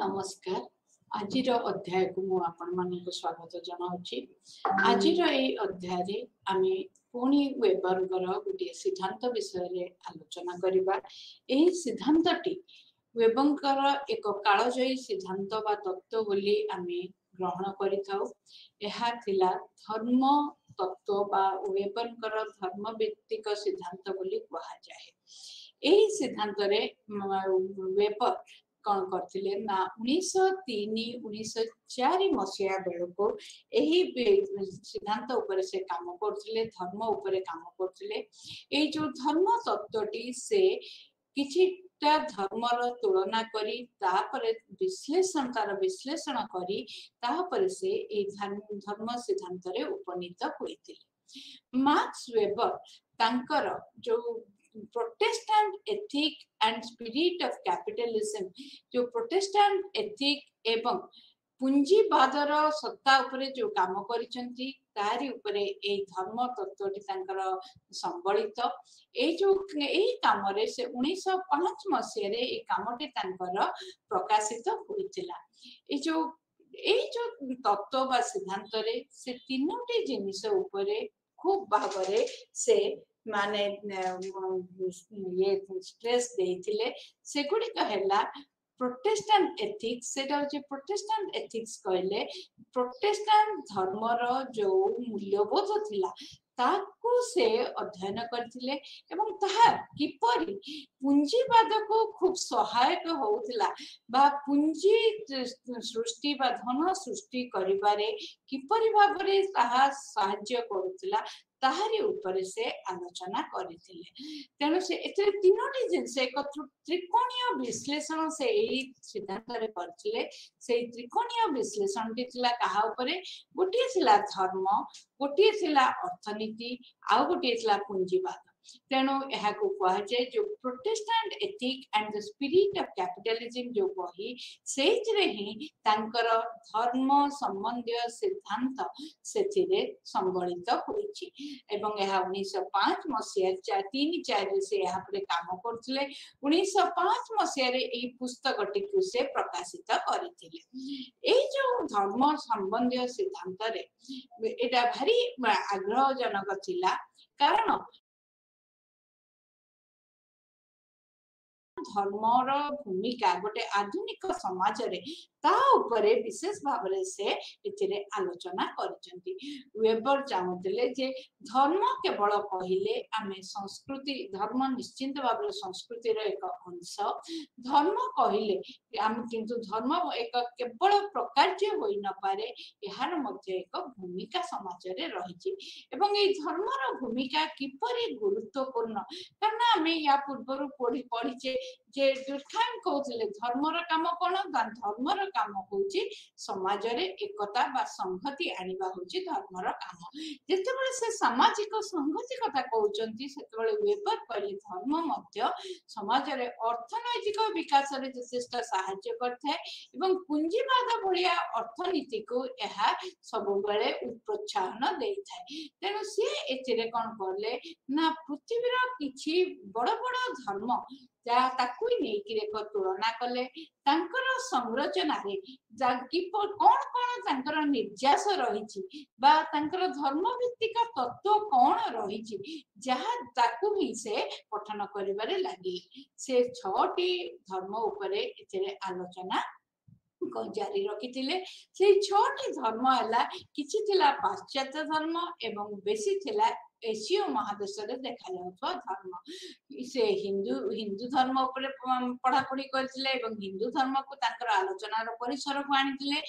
नमस्कार। आजिर अध्याय को मु आपण मानक स्वागत जनाउछि। आजिर ए अध्याय रे आमे पुणी वेबरकर गोटे सिद्धांत विषय रे आलोचना करिबा। एही सिद्धांतटी वेबरकर एक कालजयी सिद्धांत बा तत्व बोली आमे ग्रहण करिथाउ। एहा थिला धर्म तत्व बा वेबरकर धर्म व्यक्तिक सिद्धांत बोली कहा जाए। एही सिद्धांत रे वेबर कौन करथिले ना 1903-1904 मसिया बेलको एही सिद्धांत ऊपर से काम करथिले, धर्म ऊपर काम करथिले। ए जो धर्म तत्वटी से किछिटा धर्मर तुलना करी तापर विश्लेषण तार विश्लेषण करी तापर से ए धर्म सिद्धांत रे उपनीत होइथिले। मार्क्स वेबर तांकर जो Protestant ethic and spirit of capitalism जो प्रोटेस्टेंट एथिक एवं पूंजीवादर सत्ता उपरे जो काम करिसंती तारी उपरे ए धर्म तत्वटी तांकर संबलित ए जो एही काम रे से 1905 मसिया रे ए कामटी तांकर प्रकाशित होइतिला। ए जो तत्व बा सिद्धांत रे से तीनोटी जिनिस उपरे खूब भाबरे से माने ये स्ट्रेस देथिले। सेगुडी कहला प्रोटेस्टेंट एथिक्स। सेटा जे प्रोटेस्टेंट एथिक्स कहले प्रोटेस्टेंट धर्मर जो मूल्यबोध थिला ताकू से अध्ययन करथिले एवं ताहा किपरि पूंजीवाद को खूब सहायक होउथिला बा पूंजी सृष्टि बा धन सृष्टि करिबारे किपरि भाबरे ताहा सहाय्य करूथिला ताहारी ऊपर से आलोचना करिथिले। तेणु से एते तीनोटी जिनसे एक त्रिकोणीय विश्लेषण से एही सिद्धांत रे करथिले। से त्रिकोणीय विश्लेषण थिला कहा ऊपरे गोटे थिला धर्म, गोटे थिला अर्थनीति आ गोटे थिला पूंजीवाद। तेणु यह को कहा जाए जो Protestant ethic and the spirit of capitalism जो बही सेजरे ही तांकर धर्म संबंधी सिद्धांत सेथिरे संबलित होइछि एवं यह 1905 मसिया 3-4 से यह पर काम करथिले। 1905 मसिया रे एही पुस्तकटी को से प्रकाशित करिथिले। एही जो धर्म संबंधी सिद्धांत रे एटा भारी आग्रहजनक थिला कारण धर्मर भूमिका गोटे आधुनिक समाज रे ता ऊपर विशेष भाव से एथिरे आलोचना करचंती। वेबर चाहूतिले जे धर्म केवल कहिले आमे संस्कृति धर्म निश्चित भाव संस्कृति रो एक अंश। धर्म कहिले आम किंतु धर्म एक केवल प्रकार्य होई न पारे एहार मध्य एक भूमिका समाज रे रहिछि एवं ए धर्मर भूमिका किपरि गुरुत्वपूर्ण कारण आमे या पूर्वरु पढिचे जे दुर्खान कहउथिले धर्मर काम कोन धर्मर काम होउची समाज रे एकता बा संहति आनिबा होउची धर्मर काम। जेतेबेले से सामाजिक संहति कथा कहउचंती सेतेबेले वेबर कहले धर्म मध्य समाज रे अर्थनैतिक विकास रे यथेष्ट सहाय्य करथाय एवं पूंजीवाद भलिया अर्थनीति को एहा सब बेले प्रोत्साहन देइथाय। तेनु से एथिरे कोन करले ना पृथ्वीर किछि बड़ बड़ धर्म जा ताकू नहीं कि रेख तुलना कले तांकर संरचना रे जाकी कोन कोन तांकर निर्यास रहिछि बा तांकर धर्म भित्तिक तत्व कोन रहिछि जहा ताकू ही से पठन करिबारे लागि। से 6टी धर्म उपरे एथिरे आलोचना जारी रखिथिले। से 6टी धर्म हला किछि थिला पाश्चात्य धर्म एवं बेसी थिला एशिया महादेश रे देखा जाउथवा धर्म। से हिंदू धर्म ऊपर पढ़ा पढ़ी करथिले एवं हिंदू धर्म को तांकर आलोचना रो परिसर को आनिथिले।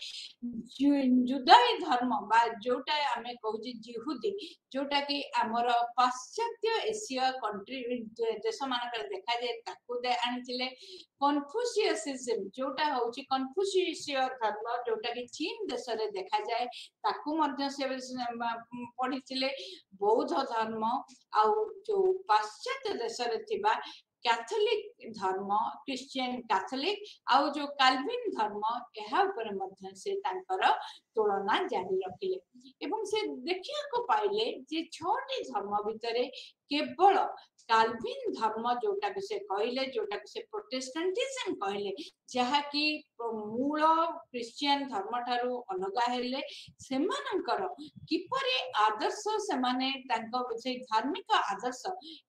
जुदाई धर्म बा जोटा हमें कहूची जिहुदी जोटा कि हमर पाश्चात्य एशिया कंट्री देश मानकर देखा जाए ताकू दे आनिथिले। कन्फ्यूशियसिज्म जोटा होउची कन्फ्यूशियस धर्म जोटा कि चीन देश रे देखा जाए ताकू मध्य से पढ़िथिले। बौद्ध धर्म आ जो पाश्चात्य देश रे थिबा कैथोलिक धर्म क्रिश्चियन कैथोलिक आउ जो काल्विन धर्म यह ऊपर मध्य से तांकर तुलना जारी रखिले एवं से देखिया को पाइले जे छोटी धर्म भितरे केवल काल्विन धर्म जोटा कि से कहले जोटा कि से प्रोटेस्टेंटिज्म कहले जहा कि मूल क्रिश्चियन धर्म ठारू अलग हेले सेमानकर किपरि आदर्श सेमाने तांको से धार्मिक आदर्श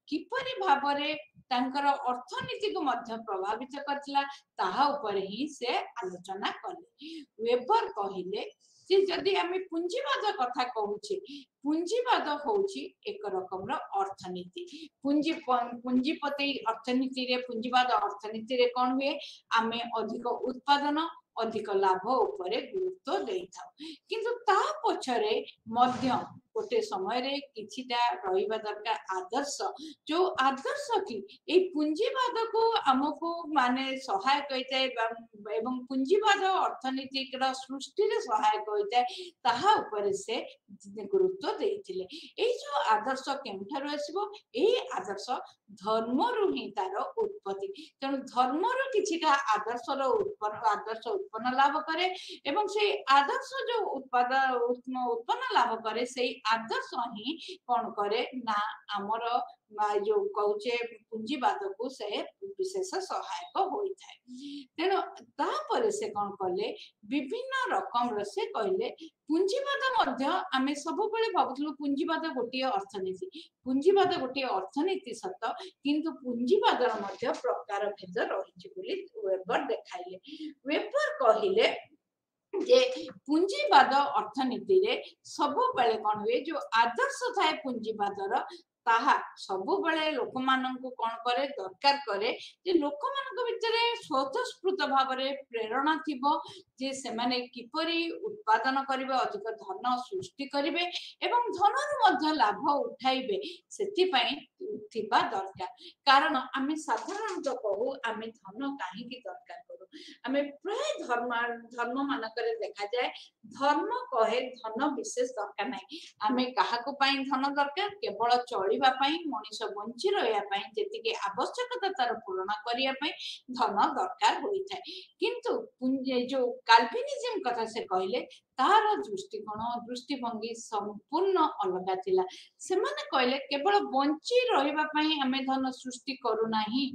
किपरि भाबरे तांकर अर्थनीति को मध्य प्रभावित करथिला ताहा ऊपर ही से आलोचना कले वेबर कहिले जे जदि आमे पुंजीवाद कथा कहूचे पुंजीवाद होउची एक रकम रो अर्थनीति पुंजीपति अर्थनीति रे पुंजीवाद अर्थनीति रे कोन हुए आमे अधिक उत्पादन अधिक लाभ उपरे गुरुत्व देइथाउ किंतु ता पछरे मध्य गोटे समय रे किछिटा रहिबा दरकार आदर्श जो आदर्श की ए पुंजीवाद को हमको माने सहायक होइताय एवं पुंजीवाद अर्थनीतिक रो सृष्टि रे सहायक होइताय ताहा ऊपर से गुरुत्व देइथिले ए जो आदर्श केमठारो आसीबो ए आदर्श धर्म रु ही तार उत्पत्ति तेणु धर्म रु किछिटा आदर्श रो उत्पन्न लाभ करे एवं से आदर्श जो उत्पन्न लाभ करे से आदर्श ही कौन करे ना आमर जो कहूचे पुंजीवाद को से विशेष सहायक होइथाय तेणु तापर से कौन कले विभिन्न रकम से कहले पुंजीवाद मध्य आमे सब बेले भाबुथलु पुंजीवाद गोटे अर्थनीति सत किंतु पुंजीवाद मध्य प्रकार भेद रहिछि बोली वेबर देखाइले वेबर कहिले जे पुंजीवाद अर्थनीति रे सब बेले कौन हुए जो आदर्श थाए पुंजीवादर ताहा सब बेले लोक माननकु कोन करे दरकार करे जे लोक मानक भितरे स्वतःस्फूर्त भाव रे प्रेरणा थिबो जे से माने किपरि उत्पादन करिवे अधिक धन सृष्टि करिवे एवं धनरु मध्य लाभ उठाइबे सेति पई थिबा दरकार कारण आमे साधारणतः कहू आमे धन काहे की दरकार करू आमे प्राय धर्म मानकरे देखा जाए धर्म कहे धन विशेष दरकार नाही आमे काहा को पई धन दरकार केवल चलिबा पई मनुष्य बंची रहया पई जेतिके आवश्यकता तार पूर्ण करिया पई धन दरकार होई थाए किंतु जो काल्विनिज्म कथा से कहले तार दृष्टिकोण दृष्टिभंगी संपूर्ण अलग थिला से माने कहले केवल बंची रहिबा पई हमें धन सृष्टि करू नाही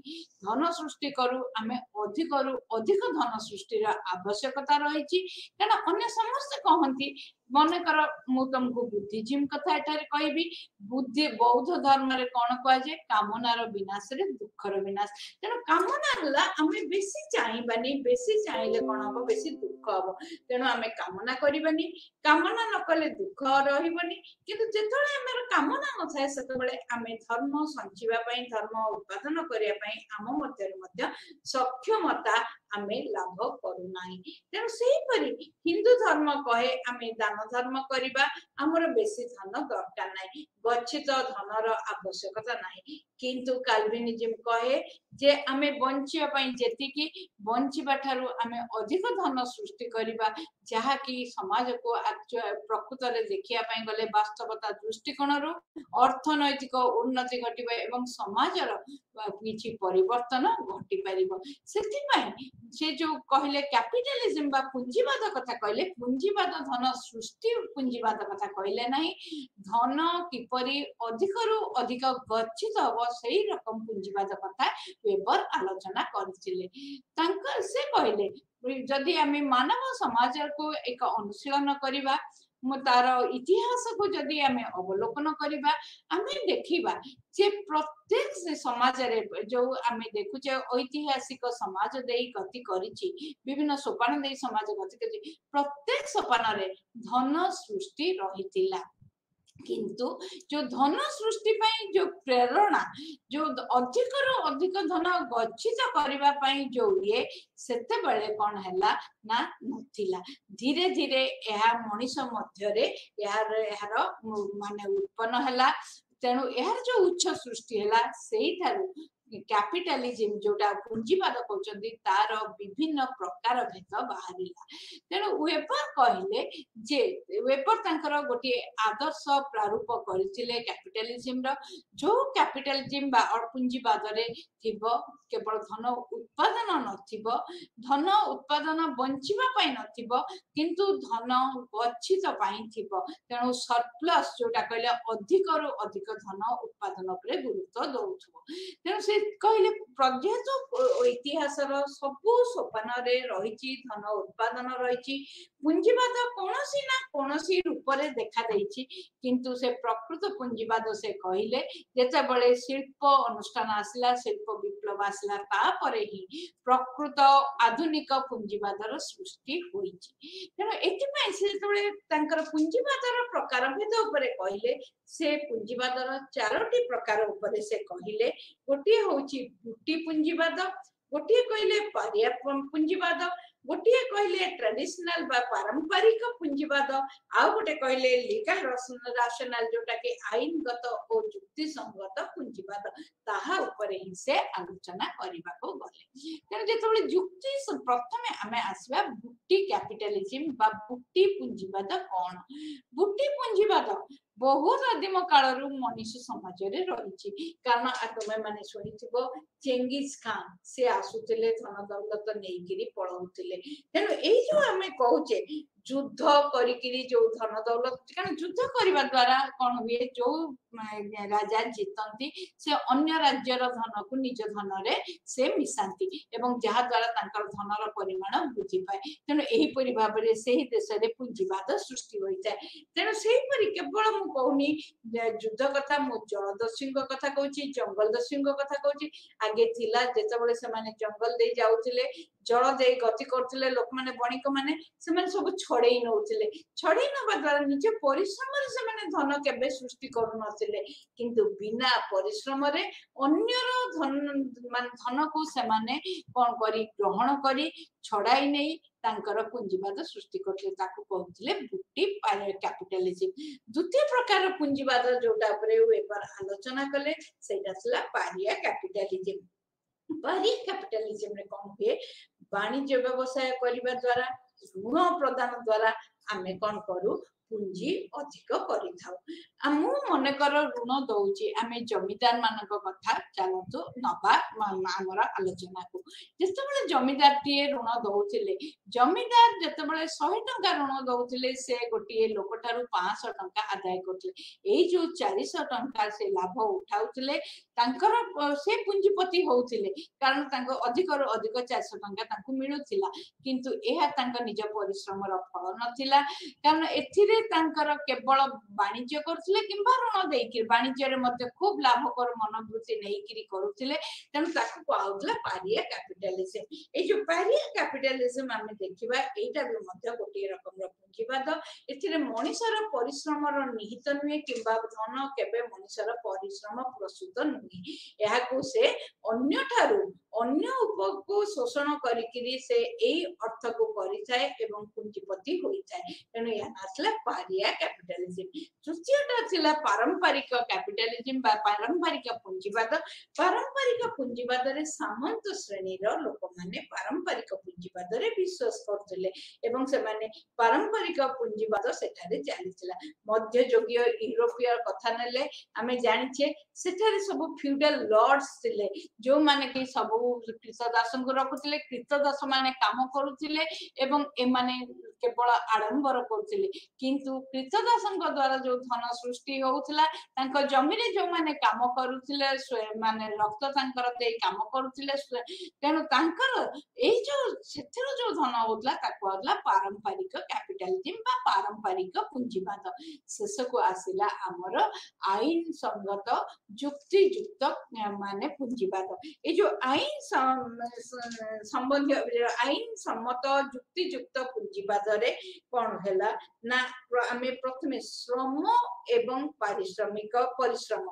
धन सृष्टि करू हमें अधिक धन सृष्टि रा आवश्यकता रहिछि कारण अन्य समस्त कहंती मन कर मु तुमको बुद्धिजिम कथा एठारे कहबी बुद्धि बौद्ध धर्म रे कोन कह जे कामनार विनाश रे दुखर विनाश तेनो कामना ला हमें बेसी चाहिबानी बेसी चाहिले कोन हो बेसी दुख हो तेनो हमें कामना करिबानी कामना न कले दुख रहिबनी किंतु जेतळे हमर कामना न थाए सेतबेले हमें धर्म संचिबा पई धर्म उत्पादन करिया पई हम मध्य मध्य सक्षमता हमें लाभ करू नाही तेनो सेही परि हिंदू धर्म कहे हमें दान धर्म करिबा हमर बेसी धन दरकार नाही गच्छित धनर आवश्यकता नाही किंतु काल्विनिज्म कहे जे हमें बंचिया पई जेतिकी बंचिबा ठारू हमें अधिक धन सृष्टि करिबा जहा कि समाज को प्रकृत रे देखिया पई गले वास्तवता दृष्टिकोण रु अर्थनैतिक उन्नति घटिबा एवं समाजर किछि परिवर्तन घटि परिबो सेति पई से जो कहले कैपिटलिज्म बा पुंजीवाद कथा कहले पुंजीवाद धन सृष्टि पुंजीवाद कथा कहले नाही धन किपरि अधिक रु अधिक गच्छित हो सही रकम पुंजीवाद कथा वेबर आलोचना करथिले तांकर से कहले जदि आमे मानव समाज को एक अनुशीलन करिबा तार इतिहास को जदि आमे अवलोकन करिबा आमे देखिबा जे प्रत्येक से समाज रे जो आमे देखुचे ऐतिहासिक समाज देई गति करिछि विभिन्न सोपान देई समाज गति करिछि प्रत्येक सोपान रे धन सृष्टि रहितिला किंतु जो धन सृष्टि पई जो प्रेरणा जो अधिक रो अधिक धन गच्छित करबा पई जो ये सेते बेले कोन हैला ना नथिला धीरे धीरे एहा मनीष मध्य रे यार माने उत्पन्न हैला तेनु यार जो उच्च सृष्टि हैला सेही थारु कैपिटलिज्म जोटा पुंजीवाद कहते तार विभिन्न प्रकार भेद बाहर तेणु वेबर कहले जे वेबर तांकर गोटे आदर्श प्रारूप करथिले कैपिटलिज्म रो जो कैपिटलिज्म बा पुंजीवाद रे थिबो केवल धन उत्पादन नथिबो धन उत्पादन बंचिबा पई नथिबो किंतु धन गच्छित पई थिबो तेणु सरप्लस जोटा कहले अधिक रु अधिक धन उत्पादन उपरे गुरुत्व दउथबो तेणु से कहले प्रजेतो इतिहास रो सबु सोपान रे रहिछि धन उत्पादन रहिछि पुंजीवाद कोनोसी ना कोनोसी रूप रे देखा देछि किंतु से प्रकृत पुंजीवाद से कहले जेते बळे शिल्प अनुष्ठान आसला शिल्प विप्लव आसला तापरे ही प्रकृत आधुनिक पुंजीवादर सृष्टि होईछि तेणु एथि पई से तळे तांकर पुंजीवादर प्रकार भेद उपरे कहले से पुंजीवादर चारोटी प्रकार उपरे से कहले गोटे होछि बुट्टी पुंजीवाद गोटे कहले पारिया पुंजीवाद गोटे कहले ट्रेडिशनल बा पारंपरिक पुंजीवाद आ गोटे कहले लीगल राशनल जोटा के आईनगत और युक्ति संगत पुंजीवाद ताहा ऊपर ही से आलोचना करबा को गले तेन जेतबे युक्ति प्रथमे हमें आसीबा बुट्टी कैपिटलिज्म बा बुट्टी पुंजीवाद कोन बुट्टी पुंजीवाद बहुत आदिम काल मनुष्य समाज रे रही कारण तुम मैंने शुणिथिबो चेंगिस खान से आसुतिले धन दौलत नेइकिरी पळौतिले तेनु एई जो हमें कहूचे युद्ध करिकिरी जो धन दौलत कारण युद्ध करबा द्वारा कोन हुए जो राजा जीतंती से अन्य राज्यर धन को निज धन रे से मिसांती एवं जहा द्वारा तांकर धनर परिमाण वृद्धि पाए तेनु एही परि भाव रे सेही देश रे पुंजीवाद सृष्टि होई जाय तेनु सेही परि केवल मु कहूनी युद्ध कथा मु जलदस्युଙ୍କ कथा कहूची जंगल दस्युଙ୍କ कथा कहूची आगे थिला जेतबेले से माने जंगल दे जाउथिले जल दे गति करथिले लोक माने बणिक माने से माने सब छड़ेई नउथिले छड़ेई नबा द्वारा निजे परिश्रम रे से माने धन केबे सृष्टि करू नथिले किंतु बिना परिश्रम रे अन्यर धन मान धन को से माने कोन करी ग्रहण करी छड़ाई नै तांकर पुंजीवाद सृष्टि करथिले ताकू कहथिले बुट्टी कैपिटलिज्म द्वितीय प्रकार पुंजीवाद जोटा परे वेबर आलोचना कले सेटा छला पारिया कैपिटलिज्म पारिया कैपिटलिज्म रे कोन हुए वाणिज्य व्यवसाय करबा द्वारा ऋण प्रदान द्वारा आमे कोन करू पुंजी अधिक करिथाउ आमु मने कर ऋण दउची आमे जमीदार मानक कथा चालतो नबा हमर आलोचना को जेतेबेले जमीदार टिए ऋण दउथिले जमीदार जेतेबेले 100 टंका ऋण दउथिले से गोटिए लोकटारु 500 टंका आदाय करथिले एई जो 400 टंका से लाभ उठाउथिले तांकर से पुंजीपति होउथिले कारण तांको अधिक रो अधिक 400 टंका तांको मिलुथिला किंतु एहा तांको निज परिश्रम रो फल नथिला कारण एथिरे तांकर केवल वाणिज्य करथिले किंबा ऋण देइकि वाणिज्य रे मध्ये खूब लाभकर मनोवृत्ति नेइकि करूथिले तेनु ताकू कहउतला पारिया कैपिटलिज्म ए जो पारिया कैपिटलिज्म हमें देखिबा एटा भी मध्ये गोटे रकम रो पुंजीवाद एथिरे मनुष्यर परिश्रम रो निहित नुए किंबा धन केबे मनुष्यर परिश्रम प्रस्तुत नुए एहा को से अन्य ठारू अन्य उपको शोषण करिकिरी से एई अर्थ को करिथाय एवं पुंजीपति होइथाय तेनु या नासला पारिया कैपिटलिज्म तृतीयटा थिला पारंपरिक कैपिटलिज्म बा पारंपरिक पुंजीवाद रे सामंत श्रेणी रो लोक माने पारंपरिक पुंजीवाद रे विश्वास करथिले एवं से माने पारंपरिक पुंजीवाद सेठारे चलिथिला मध्य युगीय यूरोपीय कथा नेले हमें जानिछे सेठारे सब फ्यूडल लॉर्ड्स थिले जो माने कि सब कृतदासन को रखुथिले कृतदास माने काम करूथिले एवं ए माने केवल आडंबर करथिले किंतु कृतदासन द्वारा जो धन सृष्टि होउथिला तांको जमी रे जो माने काम करूथिले माने रक्त तांकर दे काम करूथिले तेनु तांकर एई जो सेथरो जो धन होउतला ताको होतला पारंपरिक कैपिटलिज्म बा पारंपरिक पुंजीवाद शेष को आसिला हमर आईन संगत युक्ति युक्त माने पुंजीवाद ए जो आईन संबंधी आईन सम्मत युक्ति युक्त पुंजीवाद रे कोन हैला ना हमें प्रथमे श्रम एवं पारिश्रमिक परिश्रम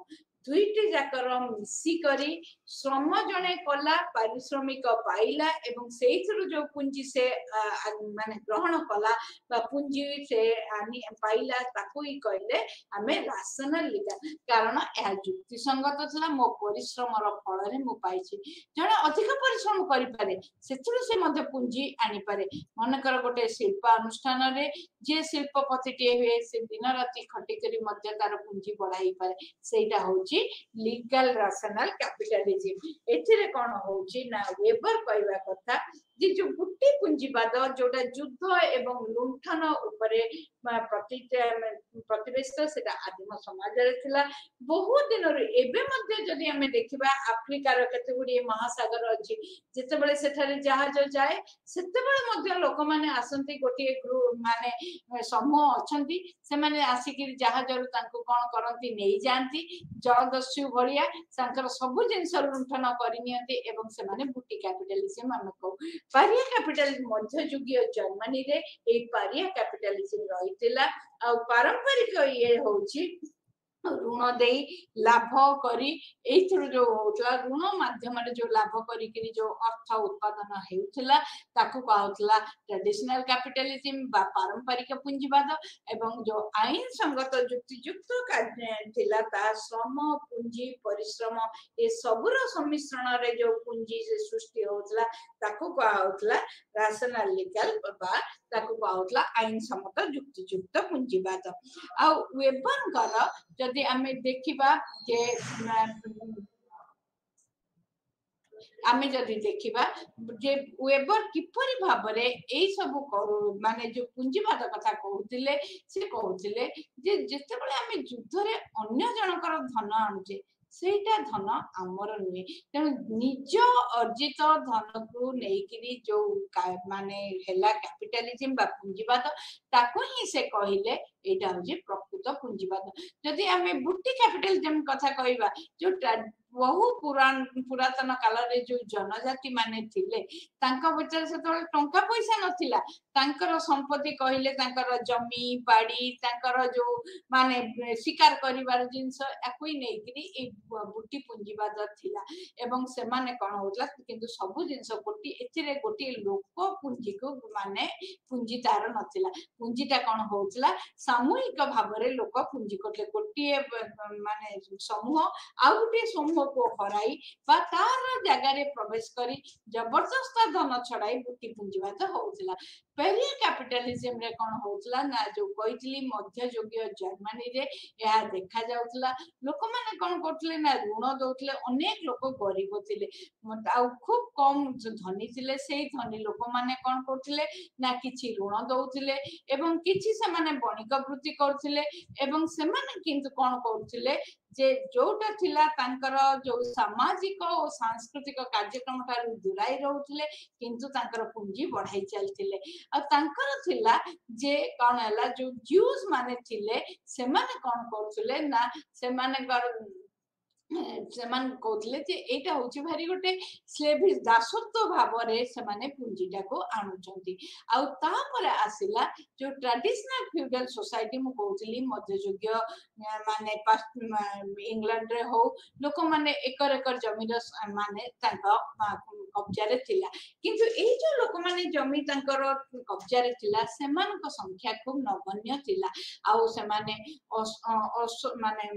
दुईटी जाकर मिसी करी श्रम जने कला पारिश्रमिक पाइला एवं सेइथरु जो पुंजी से माने ग्रहण कला बा पुंजी से आनी पाइला ताकू ही कहले आमे राशनल लीगल कारण यह युक्ति संगत थला मो परिश्रम रो फल रे मु पाइछि जने अधिक परिश्रम करि पारे सेथरु से मध्य पुंजी आनी पारे मनकर गोटे शिल्प अनुष्ठान रे जे शिल्पपतिटे हुए से दिन राति खटी करी मध्य तार पुंजी बढ़ाई पारे सेटा होची लीगल राशनल कैपिटलिज्म एथिरे कोन होची ना वेबर कहवा कथा जे जो गुट्टी पूंजीवाद जोटा युद्ध एवं लुंठन उपरे प्रतिवेशित सेटा आदिम समाज रे थिला बहुत दिन रे एबे मध्ये जदि हमें देखिबा अफ्रिकार केते गुडी महासागर अछि जेते बेले सेठारे जहाज जाए सेते बेले मध्ये लोक माने आसंती गोटी ग्रुप माने समूह अछंती से माने आसिक जहाज रु तांको कोन करंती नै जानती जलदस्यु भलिया तांकर सब जिंस लुंठन करनियंती एवं से माने बुटी कैपिटलिज्म हम को पारिया कैपिटलिज्म मध्य युगीय जर्मनी रे ए पारिया कैपिटलिज्म रहितिला आ पारंपरिक ये होची ऋण दे लाभ करी एथरु जो होतला ऋण माध्यम रे जो लाभ करी कि जो अर्थ उत्पादन हेउतला ताकू कहउतला ट्रेडिशनल कैपिटलिज्म बा पारंपरिक पूंजीवाद एवं जो आईन संगत युक्ति युक्त कार्य थिला ता श्रम पूंजी परिश्रम ए सबुर सम्मिश्रण रे जो पूंजी से सृष्टि होतला ताकू कहउतला राशनल लीगल बा ताकू कहउतला आईन सम्मत युक्ति युक्त पूंजीवाद आ वेबर कर जदि आमे देखिबा जे आमे जदि देखिबा जे वेबर किपरि भाबरे एई सब माने जो पूंजीवाद कथा कहउतिले से कहउतिले जे जते बेले आमे युद्ध रे अन्य जनकर धन आनुचे सेटा धन आमर नुहे तेणु निज अर्जित धन को नेकिरी जो माने हेला कैपिटलिज्म बा पूंजीवाद ताको ही से कहिले एटा होजे प्रकृत पूंजीवाद जदि आमे बुटी कैपिटलिज्म कथा कहबा जो बहु पुरातन काल रे जो जनजाति माने थिले तांका भीतर से तो टंका पैसा नथिला तांकर संपत्ति कहले तांकर जमी बाड़ी तांकर जो माने शिकार करिवार जिंस एकुई नै कि ए बुटी पूंजीवाद थिला एवं से माने कोन होतला किंतु सब जिंस गोटी एथिरे गोटी लोक पूंजी को माने पूंजी तार नथिला पूंजीटा कोन होतला सामूहिक भाबरे लोक पूंजी कोटले गोटी माने समूह आ गोटी समूह को हराई बा तार जगह रे प्रवेश करी जबरदस्त धन छड़ाई बुटी पूंजीवाद होउतला पहले कैपिटलिज्म रे कोन होउतला ना जो कहितली मध्य युगीय जर्मनी रे या देखा जाउतला लोक माने कोन करतले ना ऋण दउतले अनेक लोक गरीब थिले आ खूब कम धनी थिले सेही धनी लोक माने कोन करतले ना किछि ऋण दउतले एवं किछि से माने बणिक वृत्ति करतले एवं से माने किंतु कोन करतले जे जोटा थिला तांकर जो सामाजिक और सांस्कृतिक कार्यक्रम ठारू दूराई रहउतले किंतु तांकर पूंजी बढ़ाई चलथिले आ तांकर थिला जे कोन हला जो ज्यूज माने थिले से माने कोन करथले ना से माने सेमान कहले जे एटा होची भारी गोटे स्लेविश दासत्व भाव रे से माने पूंजीटा को आनुचंती आ ता पर आसिला जो ट्रेडिशनल फ्यूडल सोसाइटी मु कहउतली मध्ययुगीय माने इंग्लैंड रे हो लोक माने एकर एकर जमीर माने तांका कब्जा रे थिला किंतु ए जो लोक माने जमी तांकर कब्जा रे थिला सेमान को संख्या खूब नगण्य थिला आ से माने माने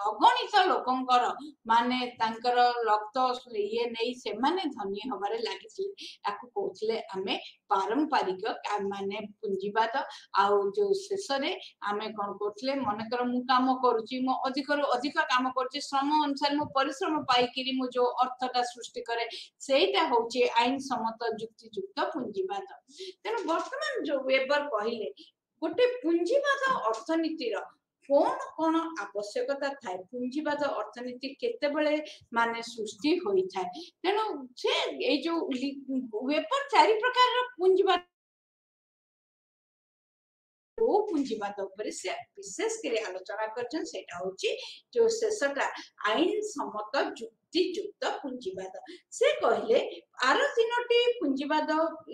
अगणित लोकंकर माने तांकर रक्त ये नहीं से माने धनी हबारे लागिथिले याकु कहथिले आमे पारंपरिक माने पूंजीवाद आ जो शेष रे आमे कोन करथिले मन कर मु काम करूची मो अधिक रु अधिक काम करची श्रम अनुसार मो परिश्रम पाई किरी मो जो अर्थटा सृष्टि करे सेटा होची आईन सम्मत युक्ति युक्त पूंजीवाद तेनु वर्तमान जो वेबर कहिले गोटे पूंजीवाद अर्थनीति रो कौन कौन आवश्यकता थाए पूंजीवाद अर्थनीति केते बेले माने सृष्टि होई थाए तेनु से ए जो वेबर चारि प्रकार रो पूंजीवाद को पुंजीवाद ऊपर से विशेष करे आलोचना करछन सेटा होची जो शेषटा आईन सम्मत युक्तियुक्त पुंजीवाद से कहले आर तीनोटी पुंजीवाद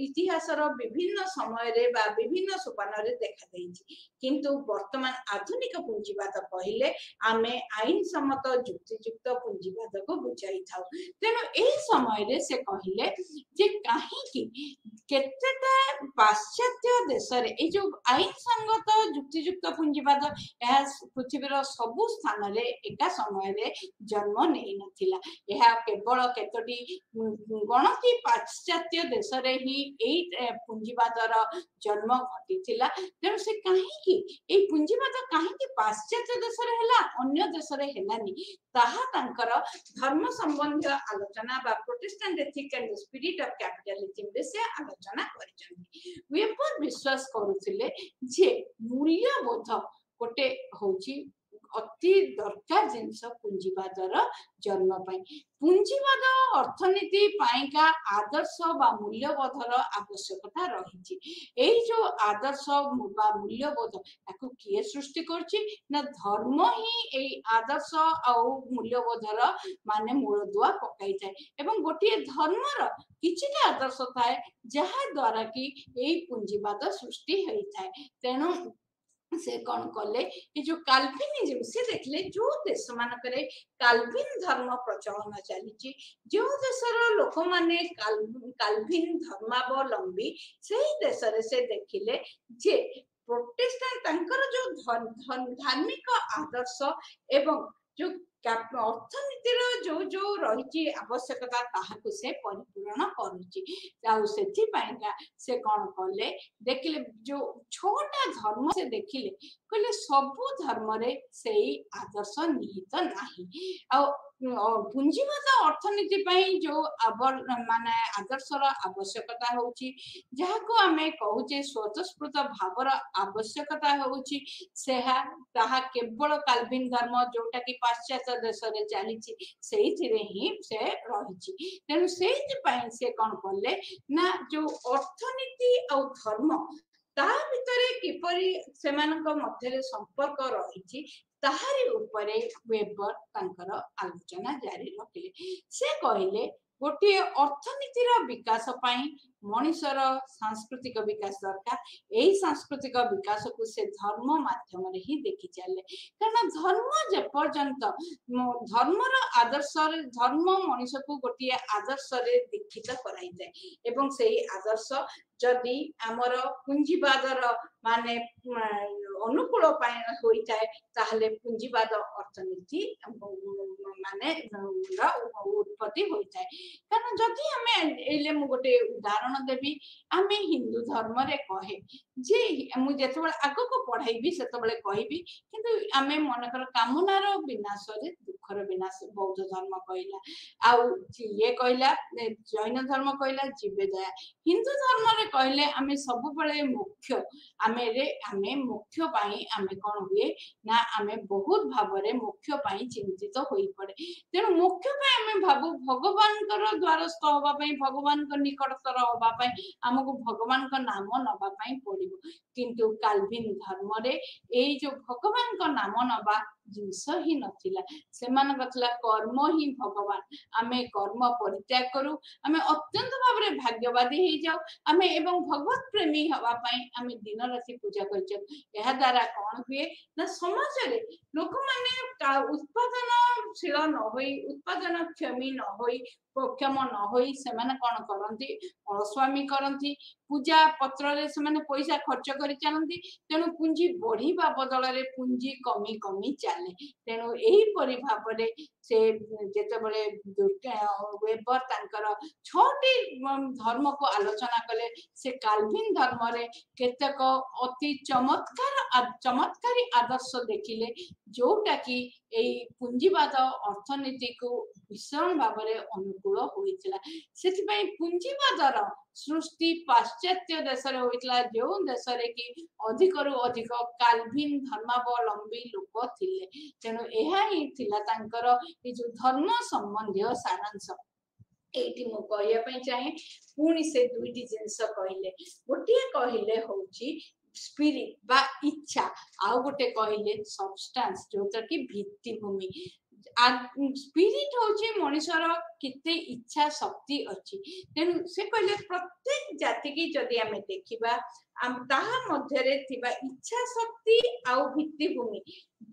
इतिहासर विभिन्न समय रे बा विभिन्न सोपान रे देखा देइछि किंतु वर्तमान आधुनिक पुंजीवाद कहले आमे आईन सम्मत युक्तियुक्त पुंजीवाद को बुझाई थाउ तेनो एही समय रे से कहले जे काहे कि केतेटा पाश्चात्य देश रे ए जो आईन संगत युक्तियुक्त पुंजीवाद यह पृथ्वीर सबु स्थान रे एका समय रे जन्म नै नथिला यह केवल केतोटी गणति पाश्चात्य देश रे ही एई पुंजीवादर जन्म घटिथिला तेणु से काहे कि ए पुंजीवाद काहे कि पाश्चात्य देश रे हला अन्य देश रे हेलानी ताहा तांकर धर्म संबंधी आलोचना बा Protestant ethic and spirit of capitalism रे से आलोचना करिसथि वेपर विश्वास करूथिले जे मूल्यबोध गोटे होची अति दरकार जिनस पुंजीवादर जन्म पाई पुंजीवाद अर्थनीति पाइका आदर्श बा मूल्यबोधर आवश्यकता रही जो आदर्श बा मूल्यबोध याकू किए सृष्टि करछि ना धर्म ही ए आदर्श आ मूल्यबोधर माने मूलदुआ पकाई थाए एवं गोटे धर्मर किछिटा आदर्श थाए जहा द्वारा कि ए पुंजीवाद सृष्टि होई थाए तेणु से कौन कले ये जो काल्विनिज्म से देखले जो देश मानकरे काल्विन धर्म प्रचलन चली जो देशर लोक माने काल्विन धर्मावलंबी से देश रे से देखिले जे प्रोटेस्टेंट तांकर जो धार्मिक आदर्श एवं जो अर्थनीतिर जो जो रही आवश्यकता ताहाकु से परिपूर्ण करुच्ची से कौन कले देखिले जो छोटा धर्म से देखिले कहले सबु धर्म रे से आदर्श निहित नाही आ पुंजीवाद अर्थनीति पई जो माने आदर्शर आवश्यकता होची जहाको आमे कहूचे स्वतःस्फूर्त भावर आवश्यकता होची सेहा ताहा केवल काल्विन धर्म जोटा कि पाश्चात्य देश रे चलीची सेहिथिरे ही से रहिची तेनु सेहिथि पई से कोन करले ना जो अर्थनीति आ धर्म ता भितरे किपरि सेमानक मध्यरे संपर्क रहिची ताहारी उपरे वेबर तांकर आलोचना जारी रखिले से कहले गोटे अर्थनीतिर विकास पाई मनुष्यर सांस्कृतिक विकास दरकार यही सांस्कृतिक विकास को से धर्म माध्यम रे ही देखि चले कारण धर्म जे पर्यंत धर्मर आदर्श धर्म मनुष्य को गोटे आदर्श रे दीक्षित कराई जाए एवं सेही आदर्श जदि आमर पुंजीवादर माने अनुकूल होई जाए ताहले पुंजीवाद अर्थनीति माने उत्पत्ति होई जाए कारण जदि हमें एले मु गोटे उदाहरण देवी आमे हिंदू धर्म रे कहे जे मु जेतबे आगो को पढ़ाइबी सेतबे कहबी किंतु आमे मनकर कामनार विनाश रे दुखर विनाश बौद्ध धर्म कहला आ ये कहला जैन धर्म कहला जीवे दया हिंदू धर्म रे कहले आमे सब बळे मुख्य आमे मुख्य पाई आमे कोन हुए ना आमे बहुत भाबरे मुख्य पाई चिंतित होई पड़े तेनु मुख्य पाई आमे भाबु भगवान कर द्वारस्थ होबा पाई भगवान को निकटतर होबा पाई हमको भगवान का नाम नबा पाई पड़िबो किंतु काल्विन धर्म रे ए जो भगवान का नाम नबा जिंस ही नथिला सेमान कथला कर्म ही भगवान आमे कर्म परित्याग करू आमे अत्यंत भाबरे भाग्यवादी हे जाऊ आमे एवं भगवत प्रेमी हवा पाई आमे दिन राति पूजा करछ एहा द्वारा कोन हुए ना समाज रे लोक माने उत्पादनशील न होई उत्पादन क्षमी न होई क्षम न होई सेमाने कोन करंती अलस्वामी करंती पूजा पत्र रे सेमाने पैसा खर्च करि चलंती तेनु पूंजी बढ़ीबा बदल रे पूंजी कमी कमी चले तेनु एही परि भाबरे से जेते बळे वेबर तांकर छोटी धर्म को आलोचना कले से काल्विन धर्म रे केतक अति चमत्कारी आदर्श देखिले जोटा कि एई पुंजीवाद अर्थनीति को भीषण भाबरे अनुकूल होइतिला सेति पई पुंजीवादर सृष्टि पाश्चात्य देश रे होइतला जो देश रे कि अधिक रु अधिक काल्विन धर्मावलंबी लोक थिले तेनु एहा ही थिला तांकर ए जो धर्म संबंधी सारांश एटी मु कहया पई चाहे पुनी से दुईटी जिंस कहले गोटे कहले होची स्पिरिट बा इच्छा आउ गोटे कहले सबस्टांस जोटा कि भित्तिभूमि स्पिरिट होची मनुष्यर केते इच्छा शक्ति अच्छी तेणु से कहले प्रत्येक जाति की जदि आमे देखिबा ताहा मध्यरे थिबा इच्छा शक्ति आउ भित्तिभूमि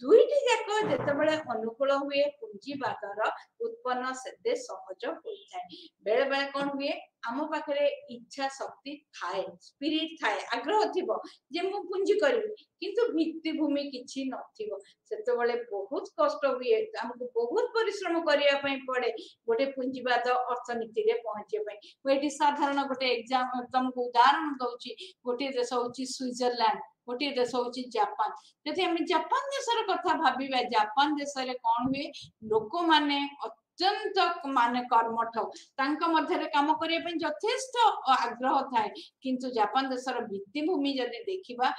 दुईटी जाक जेतेबेले अनुकूल हुए पुंजीवादर उत्पन्न सेते सहज होइथाय बेले बेले कोन हुए आम पाखरे इच्छा शक्ति थाए स्पिरिट थाए आग्रह थिबो जे मु पुंजी करबी किंतु भित्तिभूमि किछि नथिबो सेतेबेले बहुत कष्ट हुए हमको बहुत परिश्रम करिया पई पड़े गोटे पुंजीवाद अर्थनीति रे पहुंचे पई मु एटी साधारण गोटे एग्जाम तुमको उदाहरण दउची गोटे देश होची स्विट्जरलैंड गोटे देश होची जापान जदि हम जापान देशर कथा भाबिबा जापान देश रे कोन हुए लोक माने अत्यंत माने कर्मठ तांका मध्यरे काम करिया पई यथेष्ट आग्रह थाए किंतु जापान देशर भित्तिभूमि जदि देखिबा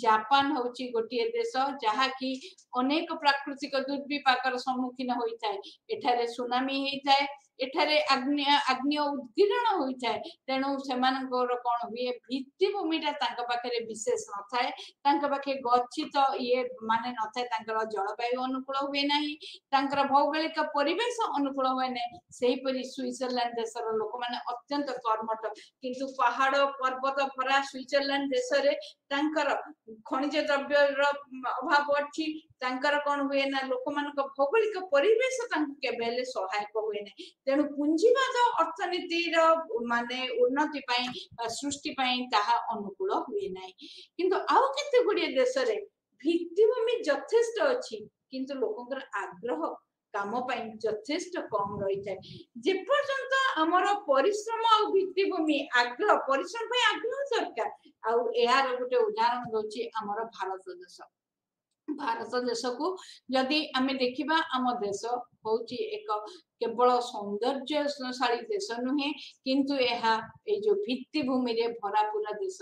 जापान होची गोटे देश जहा कि अनेक प्राकृतिक दुर्विपाकर सम्मुखीन होइथाय एठारे सुनामी हेइथाय एठारे अग्नि उद्गीरण होइथाय तेणु सेमानकर कोन हुए भित्तिभूमिटा तांका पाखरे विशेष न थाए तांका पाखे गच्छित ये माने न थाए तांकर जलवायु अनुकूल हुए नाही तांकर भौगोलिक परिवेश अनुकूल हुए नाही सेही परि स्विट्जरलैंड देशर लोक माने अत्यंत कर्मठ किंतु पहाड़ पर्वत भरा स्विट्जरलैंड देश रे तांकर खनिज द्रव्यर अभाव अछि तांकर कोन हुए ना लोक मानक भौगोलिक परिवेश तांको केबेले सहायक हुए नाही तेणु पुंजीवाद अर्थनीति माने उन्नति सृष्टि ताहा अनुकूल हुए नाही किंतु आउ केते गुडिये देश रे भित्तिभूमि यथेष्ट अछि किंतु लोकंकर आग्रह काम यथेष्ट कम रही है जे पर्यंत आमर परिश्रम आ भित्तिभूमि आग्रह परिश्रम आग्रह दरकार आउ यार गोटे उदाहरण दउची आमर भारत देश को जदि आमे देखिबा आम देश होची एक केवल सौंदर्यशाली देश नुहे किंतु एहा ए जो भित्तिभूमि रे भरापूरा देश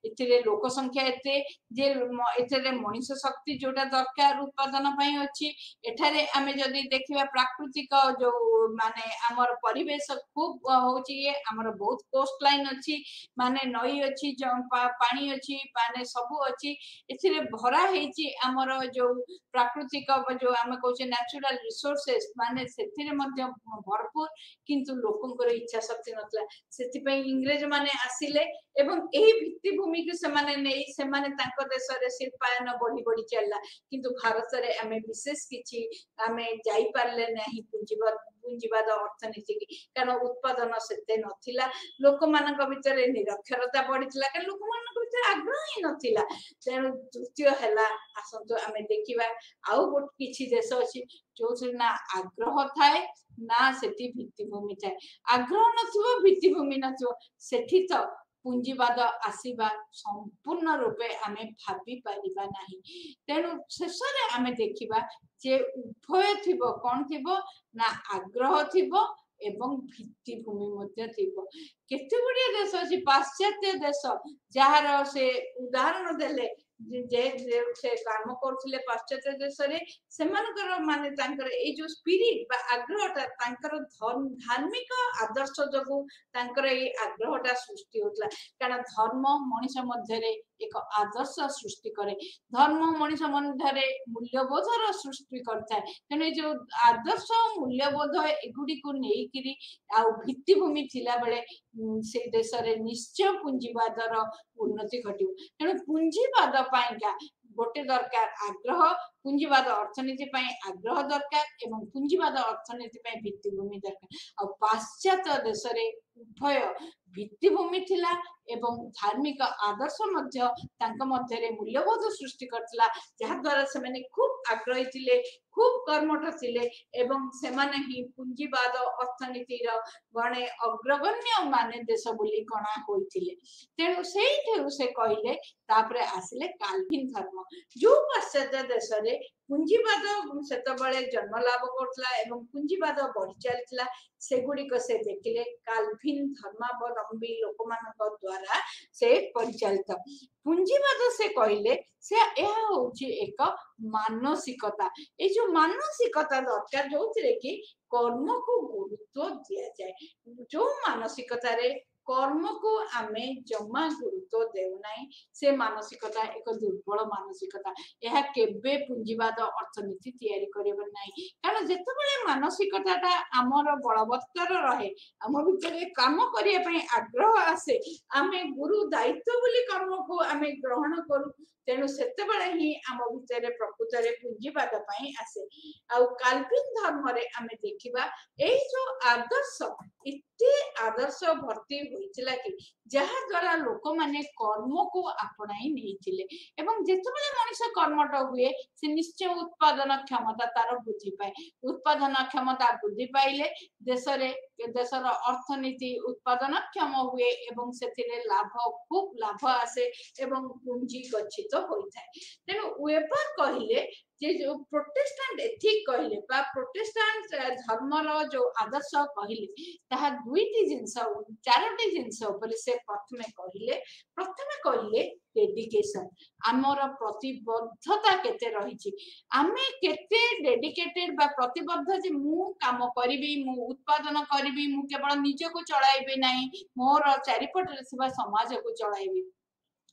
एथिरे लोक संख्या एते जे एथिरे मनुष्य शक्ति जोटा दरकार उत्पादन पई अछि एठारे आमे जदि देखिबा प्राकृतिक जो माने हमर परिवेश खूब होची हमर बहुत कोस्ट लाइन अछि माने नई अछि पानी अछि माने सब अछि एथिरे भरा हेची हमर जो प्राकृतिक जो आमे कहचे नेचुरल रिसोर्सेस माने सेथिरे मध्य भरपूर किंतु लोकंकर इच्छा शक्ति नतला सेति पई इंग्रज माने आसिले एवं एही भित्तिभूमि के समाने नै समाने तांको देश रे शिल्पायन बढ़ी बढ़ी चलला किंतु भारत रे आमे विशेष किछि आमे जाई पारले नाही पुंजीवाद अर्थनीति की कारण उत्पादन सेते नथिला लोक मानक भितरे निरक्षरता बढ़ितला कारण लोक मानक भितरे आग्रह ही नथिला तेणु तृतीय हैला आसंतो आमे देखिबा आउ गोट किछि देश अछि जो ना आग्रह थाए ना सेठी भित्तिभूमि थाए आग्रह नथिबो भित्तिभूमि नथिबो सेठी तो पुंजीवाद आसीबा संपूर्ण रूपे आमे भाबी पारिबा नाही तेणु शेषरे आमे देखिबा जे उभय थिबो कोन थिबो ना आग्रह थिबो एवं भित्तिभूमि मध्य थिबो केते गुडी देश अछि पाश्चात्य देश जहार से उदाहरण देले जे से काम करथिले पाश्चात्य देश रे सेमानकर माने तांकर ए जो स्पिरिट बा आग्रहटा तांकर धार्मिक आदर्श जगु तांकर ए आग्रहटा सृष्टि होतला कारण धर्म मनुष्य मध्य रे एक आदर्श सृष्टि करे धर्म मनुष्य मध्य रे मूल्यबोधर सृष्टि करता है तेने जो आदर्श मूल्यबोध एगुडी को नेई किरी आ भित्तिभूमि थिला बेले से देश रे निश्चय पुंजीवादर उन्नति घटिबो तेने पुंजीवाद पाइका गोटे दरकार आग्रह पुंजीवाद अर्थनीति आग्रह दरकार एवं पुंजीवाद अर्थनीति भित्तिभूमि दरकार आ पाश्चात्य देश रे उभय भित्तिभूमि थिला एवं धार्मिक आदर्श मध्य तांका मध्य रे मूल्यबोध सृष्टि करतला जहा द्वारा से माने खूब आग्रही थिले खूब कर्मठ थिले एवं से माने ही पुंजीवाद अर्थनीति रो गणे अग्रगण्य माने देश बोली कणा होइथिले तेणु सेही से कहले तापरे आसिले काल्विन धर्म जो पाश्चात्य देश रे पुंजीवाद सेतबळे जन्म लाभ करतला एवं पुंजीवाद बढ़ी चलतला सेगुडी से देखिले काल्विन धर्मावलंबी लोक मानक द्वारा से परिचालित पुंजीवाद से कहले से यह होची एक मानसिकता ए जो मानसिकता दरकार जो कि कर्म को गुरुत्व दिया जाए जो मानसिकता रे कर्म को आमे जमा गुरुत्व देउना से मानसिकता एक दुर्बल मानसिकता यह केबे पुंजीवाद अर्थनीति तैयारी करिबो नाही कारण जेतेबेले मानसिकताटा आमर बलवत्तर रहे आम भितर काम करिया पई आग्रह आसे आमे गुरु दायित्व बोली कर्म को आमे ग्रहण करू तेणु सेतेबेले ही आम भितर प्रकृत रे पुंजीवाद पई आसे आउ काल्विन धर्म रे आमे देखिबा एई जो आदर्श इत्ते आदर्श भर्ती होइतिला कि जहा द्वारा लोक माने कर्म को आपणाई नेइतिले एवं जेतेबेले मनुष्य कर्मट हुए से निश्चय उत्पादन क्षमता तार वृद्धि पाए उत्पादन क्षमता वृद्धि पाइले देशर अर्थनीति उत्पादन क्षम हुए एवं सेथिरे लाभ खूब लाभ आसे एवं पुंजी गच्छित होइथाय तेनु वेबर कहिले जे जो प्रोटेस्टेंट एथिक कहले बा प्रोटेस्टेंट धर्मर जो आदर्श कहले ताहा दुईटी जिंस चारोटी जिंस ऊपर से प्रथमे कहले डेडिकेशन आमर प्रतिबद्धता केते रहिछि आमे केते डेडिकेटेड बा प्रतिबद्ध जे मु काम करिबी मु उत्पादन करिबी मु केवल निज को चलाइबे नाही मोर चारिपटरे थिबा समाज को चलाइबी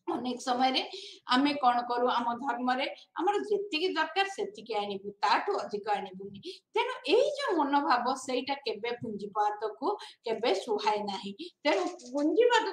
अनेक समय रे आमे कोन करू आम धर्म रे हमर जेतिकी दरकार सेतिकी आनिबु ताटू अधिक आनिबुनी तेनु एई जो मनोभाव सेटा केबे पुंजीवाद को केबे सुहाय नाही तेनु पुंजीवाद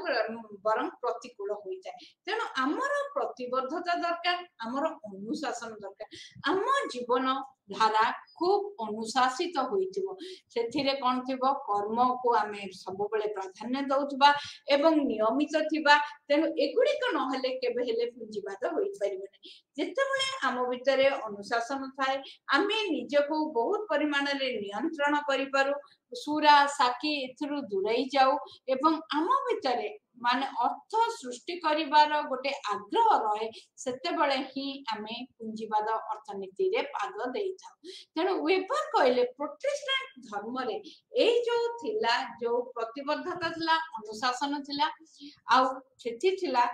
बरं प्रतिकूल होई जाय तेनु हमर प्रतिबद्धता दरकार हमर अनुशासन दरकार आम जीवन धारा खूब अनुशासित होइतिबो सेथिरे कोन थिबो कर्म को आमे सब बेले प्राधान्य दउतबा एवं नियमित थिबा तेनु एगुडी को नहले केबे हेले पुंजीवाद होई परिबो नै जेतेबेले आम भितरे अनुशासन थाए आमे निजको बहुत परिमाण रे नियंत्रण करि पारु सुरा साकी एथरु दुराई जाऊ एवं आम भितरे माने अर्थ सृष्टि करिवार गोटे आग्रह रहे सेतेबेले ही आमे पुंजीवाद अर्थनीति रे पाद देई थाउ तेनु वेबर कहले प्रोटेस्टेंट धर्म रे एई जो थिला जो प्रतिबद्धता थिला अनुशासन थिला आउ सेथि थिला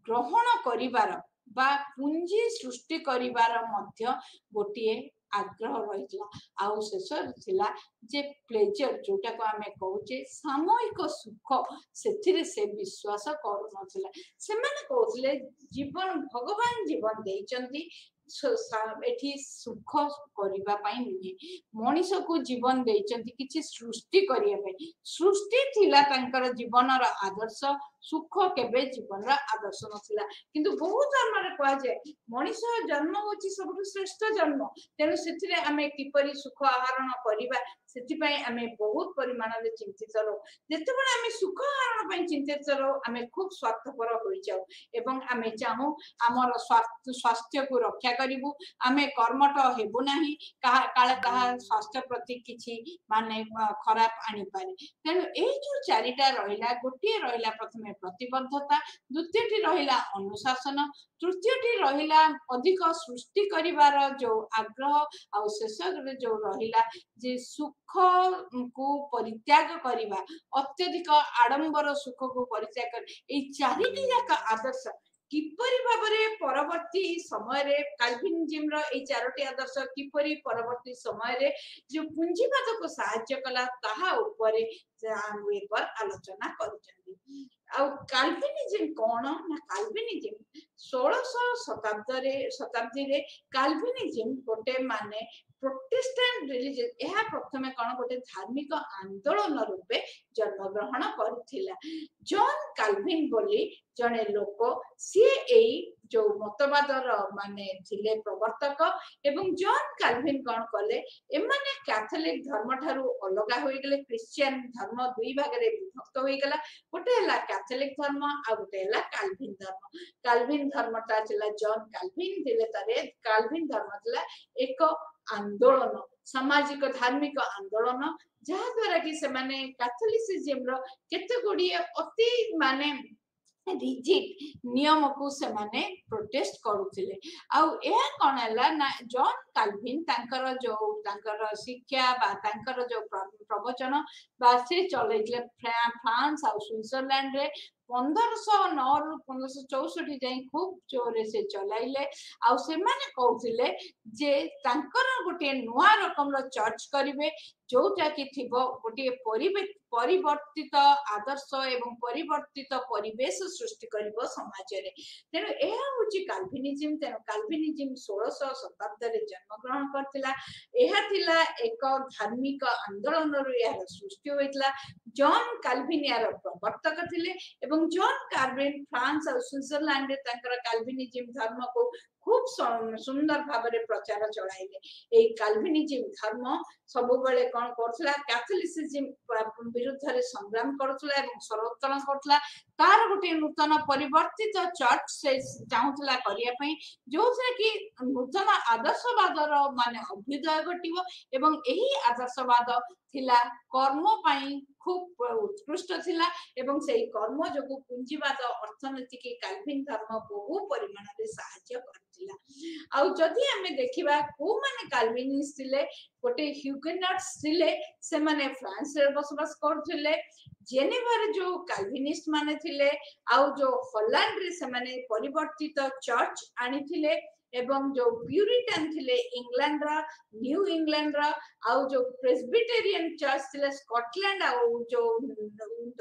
ग्रहण करिवार बा पुंजी सृष्टि करिवार मध्य गोटिए आग्रह रहितला आउ शेष थिला जे प्लेजर जोटा को आमे कहूचे सामूहिक सुख सेथिरे से विश्वास करू नथिला से माने कहउले जीवन भगवान जीवन देइचंती एठी सुख करिबा पई नुहे मनीष को जीवन देइचंती किछि सृष्टि करिया पई सृष्टि थिला तांकर जीवनर आदर्श सुख केबे जीवन रा आदर्श नथिला किंतु बहुत धर्म रे कह जाय मनीष जन्म होची सबटु श्रेष्ठ जन्म तेनु सेथिरे आमे किपरि सुख आहरण करिबा सेति पई आमे बहुत परिमाण रे चिंतित रहो जेतेबेले आमे सुख आहरण पई चिंतित रहो आमे खूब स्वार्थपर होई जाऊ एवं आमे चाहू हमर स्वास्थ्य को रक्षा करिबु आमे कर्मठ हेबु नाही काले ताहा स्वास्थ्य प्रति किछि माने खराब आनी पारे तेनु एई जो चारिटा रहिला गोटिए रहिला प्रथमे प्रतिबद्धता द्वितीयटी रहिला अनुशासन तृतीयटी रहिला अधिक सृष्टि करिवार जो आग्रह आ शेष जो रहिला जे सुख को परित्याग करिवा अत्यधिक आडंबर सुख को परित्याग कर ए चारिटी जाक आदर्श किपरि भाबरे परवर्ती समय रे काल्विनिज्म रो ए चारोटी आदर्श किपरि परवर्ती समय रे जो पुंजीवाद को सहायता कला ताहा ऊपरे वेबर आलोचना करिसथि आ काल्विनिज्म कोन ना काल्विनिज्म 1600 शताब्दी रे काल्विनिज्म गोटे माने प्रोटेस्टेंट रिलीजन यह प्रथमे कोन गोटे धार्मिक आंदोलन रूपे जन्म ग्रहण करथिला जॉन काल्विन बोली जने लोक सी एई जो मतवादर माने थिले प्रवर्तक एवं जॉन काल्विन कोन कले एमाने कैथोलिक धर्म ठारू अलगा होई गेले क्रिश्चियन धर्म दुई भाग रे विभक्त होई गेला गोटे हला कैथोलिक धर्म आ गोटे हला काल्विन धर्म ता चला जॉन काल्विन दिले तारे काल्विन धर्म दिला एक आंदोलन सामाजिक धार्मिक आंदोलन जहा द्वारा कि से माने कैथोलिसिज्म रो केते गुडिए अति माने रिजिड नियम को से माने प्रोटेस्ट करूथिले आउ एहा कोनला ना जॉन काल्विन तांकर शिक्षा बा तांकर जो प्रवचन बा से चलेइले फ्रांस आ स्विट्जरलैंड रे 1509 ରୁ 1564 जाए खूब जोरे से चलाइले आउ से माने कहउथिले जे तांकर गोटे नुआ रकम रो चर्च करिवे जोटा कि थिबो गोटे परिवर्तित आदर्श एवं परिवर्तित परिवेश सृष्टि करिवो समाज रे तेनु एहा होची काल्विनिज्म तेनु काल्विनिज्म 1600 शताब्दी रे जन्म ग्रहण करथिला एहा थिला एक धार्मिक आंदोलन रो यार सृष्टि होइतला जॉन काल्विन यार प्रवर्तक थिले एवं जॉन काल्विन फ्रांस और स्विट्जरलैंड रे तांकर काल्विनिज्म धर्म को खूब सुंदर भाव में प्रचार चलाइले ए काल्विनिज्म धर्म सब बेले कौन करथला कैथोलिसिज्म विरुद्ध रे संग्राम करथला एवं सर्वोत्तोलन करथला तार गोटे नूतन परिवर्तित चर्च से चाहूला करिया पई जोसे कि नूतन आदर्शवाद रो माने अभ्युदय घटिबो एवं एही आदर्शवाद थिला कर्म पई खूब उत्कृष्ट थिला एवं सेही कर्म जोगु पूंजीवाद अर्थनीतिक काल्विन धर्म बहु परिमाण रे सहायता करथिला आ जदि हमें देखिबा को माने काल्विनिस्ट थिले गोटे ह्यूगेनट्स थिले से माने फ्रांस रे बसबास करथिले जेनेवा रे जो काल्विनिस्ट माने थिले आ जो हॉलैंड रे से माने परिवर्तित चर्च आनी थिले एवं जो प्यूरिटन थिले इंग्लैंड रा न्यू इंग्लैंड रा आ जो प्रेस्बिटेरियन चर्च थिले स्कॉटलैंड आ जो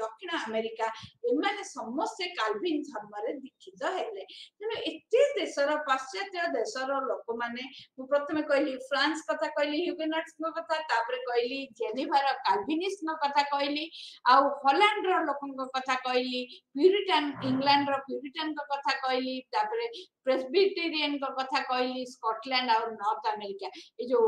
दक्षिण अमेरिका एमाने समस्त काल्विन धर्म रे दीक्षित हेले तेनो एते देशर पाश्चात्य देशर लोक माने मु प्रथमे कहली फ्रांस कथा कहली ह्यूगेनट्स नो कथा तापरे कहली जेनेवा रा काल्विनिस्ट नो कथा कहली आ हॉलैंड रा लोकन कथा कहली प्यूरिटन इंग्लैंड रा प्यूरिटन को कथा कहली तापरे प्रेस्बिटेरियन को कथा कहली स्कॉटलैंड और नॉर्थ अमेरिका ए जो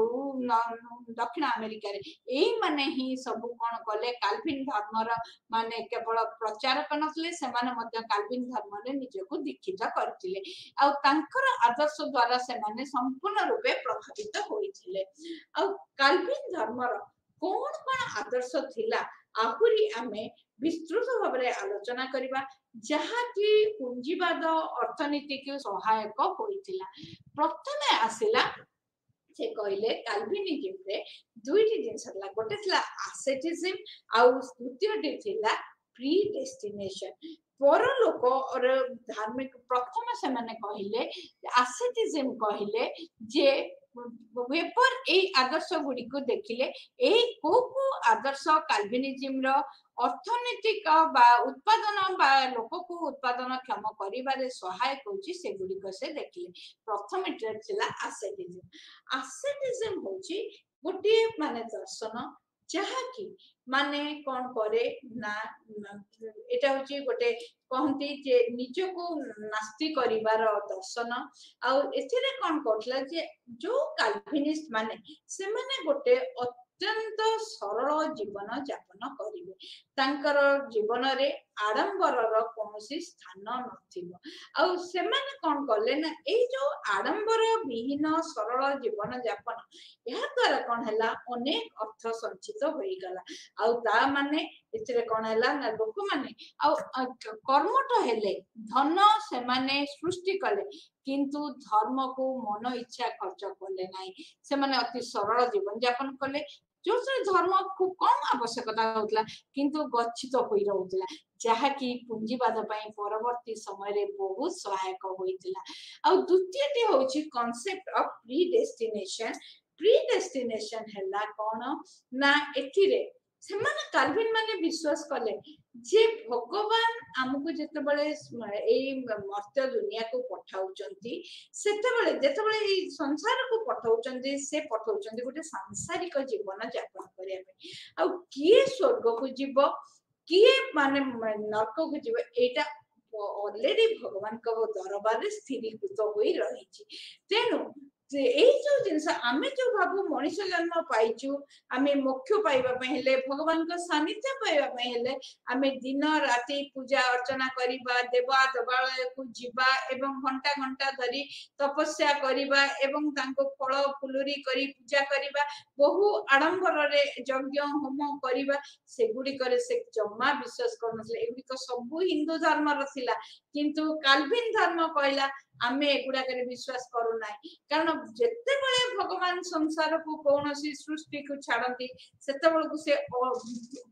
दक्षिण अमेरिका रे एई माने ही सब कोन कले काल्विन धर्म रा माने केवल प्रचारक नथले से माने मध्य काल्विन धर्म रे निजको दीक्षित करथिले आ तांकर आदर्श द्वारा से माने संपूर्ण रूपे प्रभावित होइथिले आ काल्विन धर्म रा कोन कोन आदर्श थिला आहुरी आमे विस्तृत भाव में आलोचना करिबा जहा कि पूंजीवाद अर्थनीति के सहायक होइथिला प्रथमे आसिला से कहले काल्विनिज्म रे दुईटी जिंस हला गोटे थिला आसेटिज्म आ द्वितीयटी थिला प्रीडेस्टिनेशन परलोक और धार्मिक प्रथम से माने कहले आसेटिज्म कहले जे वेपर ए आदर्श गुडी को देखिले ए को आदर्श काल्विनिज्म रो अर्थनैतिक बा उत्पादन बा लोक को उत्पादन क्षम करिबारे सहायक होची से गुडी को से देखिले प्रथम ट्रेड थिला आसेटिज्म होची गोटे माने दर्शन जहा कि माने कौन करे ना एटा होची गोटे कहंती जे निज को नास्ति करिवार दर्शन आ एथिरे कौन करथला जे जो काल्विनिस्ट माने से माने गोटे अत्यंत सरल जीवन यापन करिवे तांकर जीवन रे आडंबर रो कोनोसी स्थान नथिबो आ से माने कौन करले ना ए जो आडंबर विहीन सरल जीवन यापन या द्वारा कौन हला अनेक अर्थ संचित होई गला आ ता माने एथिरे कौन हला ना लोक माने आ कर्मठ हेले धन से माने सृष्टि कले किंतु धर्म को मन इच्छा खर्च कले नाही से माने अति सरल जीवन यापन कले जो से धर्म खूब कम आवश्यकता होतला किंतु गच्छित होई रहउतला जहा कि पूंजीवाद पई परवर्ती समय रे बहुत सहायक होइतला आ द्वितीयटी होची कांसेप्ट ऑफ प्रीडेस्टिनेशन हला कोन ना एथिरे सेमाने काल्विन माने विश्वास कले जे भगवान हमको जते बळे ए मर्त्य दुनिया को पठाउचंती सेते बळे जते बळे ए संसार को पठाउचंती से पठाउचंती गोटे सांसारिक जीवन यापन करिया पे आ किए स्वर्ग को जीव किए माने नरक को जीव एटा ऑलरेडी भगवान को दरबार रे स्थिरीकृत होई रही छी तेनु ए जो जिनस आमे जो भाबु मनुष्य जन्म पाइछु आमे मोक्ष पाइबा पे हेले भगवान को सानिध्य पाइबा पे हेले आमे दिन राति पूजा अर्चना करिबा देवा दबालय को जीवा एवं घंटा घंटा धरी तपस्या करिबा एवं तांको फल फुलुरी करी पूजा करिबा बहु आडंबर रे यज्ञ होम करिबा सेगुडी करे से जम्मा विश्वास करनसले एगुडी को सब हिंदू धर्म रथिला किंतु काल्विन धर्म कहला आमे एगुड़ाक विश्वास करू ना कारण जिते बड़े भगवान संसार को कौन सी सृष्टि को छाड़ती से से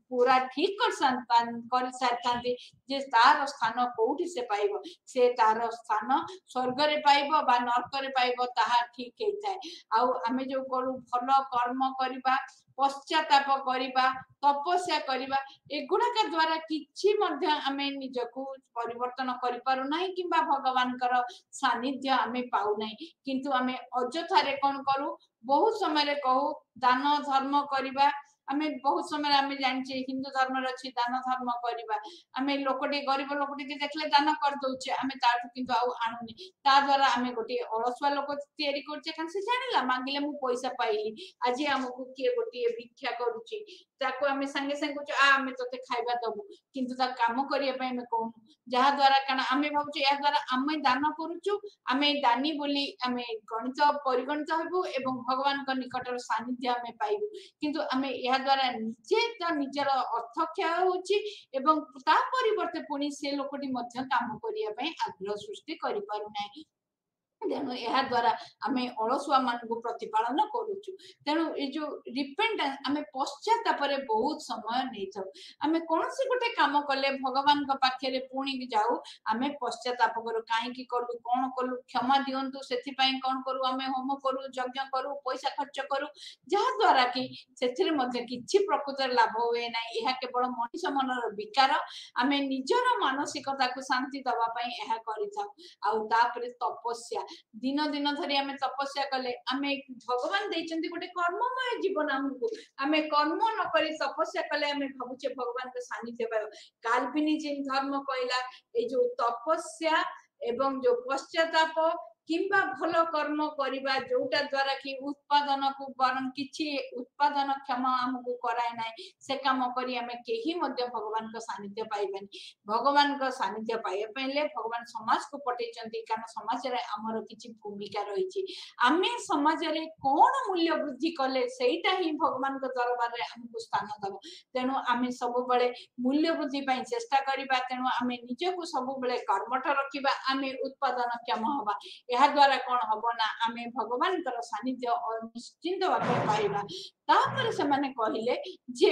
पूरा ठीक कर सारी जे तार स्थान कोठी से पाइब से तार स्थान स्वर्ग रे पाइब बा नरक रे पाइब ताहा ठीक होता है आउ आमे जो करू भल कर्म करबा पश्चाताप करबा तपस्या करबा एगुड़ाक द्वारा किछि मध्य आमे निजको परिवर्तन करि पारु नाही किंबा भगवान कर सानिध्य आमे पाउ नाही किंतु आमे अजथारे कोन करू बहुत समय कहू दान धर्म करबा आमे बहुत समय आमे जानचे हिंदू धर्म रछि दान धर्म करबा आमे लोकटी गरीब लोकटी के देखले दान कर दउचे आमे तार किंतु आउ आनुनी ता द्वारा आमे गोटी अलसुआ लोक तयारी करचे कान से जानिला मांगिले मु पैसा पाइली आज हमकु के गोटी भिक्षा करूची ताको आमे संगे संगे कुछ आमे तोते खाइबा दबु किंतु ता काम करिया पय आमे कोन जहा द्वारा कान आमे भाबुचे या द्वारा आमे दान करूचु आमे दानी बोली आमे गणित परिगणित हेबु एवं भगवान का निकटर सानिध्य आमे पाइबु किंतु आमे या द्वारा निजे त निजर अर्थ क्षय होची एवं ता परिवर्ते पुनी से लोकटी मध्य काम करिया पय आग्रह सृष्टि करि पारु नाही तेणु यह द्वारा आमे अलसुआ मान को प्रतिपालन करूचु तेणु ए जो रिपेंटेंस आमे पश्चाताप रे बहुत समय नै थाउ आमे कोनसी गोटे काम कले भगवान का पाखे रे पुणी जाऊ आमे पश्चाताप करू काहे की करू कोन करू क्षमा दियंतु सेथि पय कोन करू आमे होम करू यज्ञ करू पैसा खर्च करू जहा द्वारा कि सेथिरे मध्ये किछि प्रकृत लाभ होए नै एहा केवल मनुष्य मनर विकार आमे निजर मानसिकता को शांति दबा पय एहा करि थाउ आउ तापरे तपस्या दिन दिन धरी आमे तपस्या कले आमे भगवान देइचंती गोटे कर्ममय जीवन हमकु आमे कर्म न करी तपस्या कले आमे भाबुचे भगवान के सानिध्य पायो काल्पनिक जिन धर्म कहला ए जो तपस्या एवं जो पश्चाताप किंबा भल कर्म करिबा जोटा द्वारा कि उत्पादन को बरन किछि उत्पादन क्षमा हमकु कराय नाय से काम करी हमें केही मध्य भगवान का सानिध्य पाइबनी भगवान का सानिध्य पाए पहले भगवान समाज को पठेचंती कारण समाज रे हमर किछि भूमिका रही छि आमे समाज रे कोन मूल्य वृद्धि कले सेटा ही भगवान का दरबार रे हमकु स्थान दब तेनु आमे सब बळे मूल्य वृद्धि पई चेष्टा करिबा तेनु आमे निजको सब बळे कर्मठ रखिबा आमे उत्पादन क्षम होबा यह द्वारा कौन हम ना आम भगवान सानिध्य निश्चिंत भाव पाइबा तापर से माने कहले जे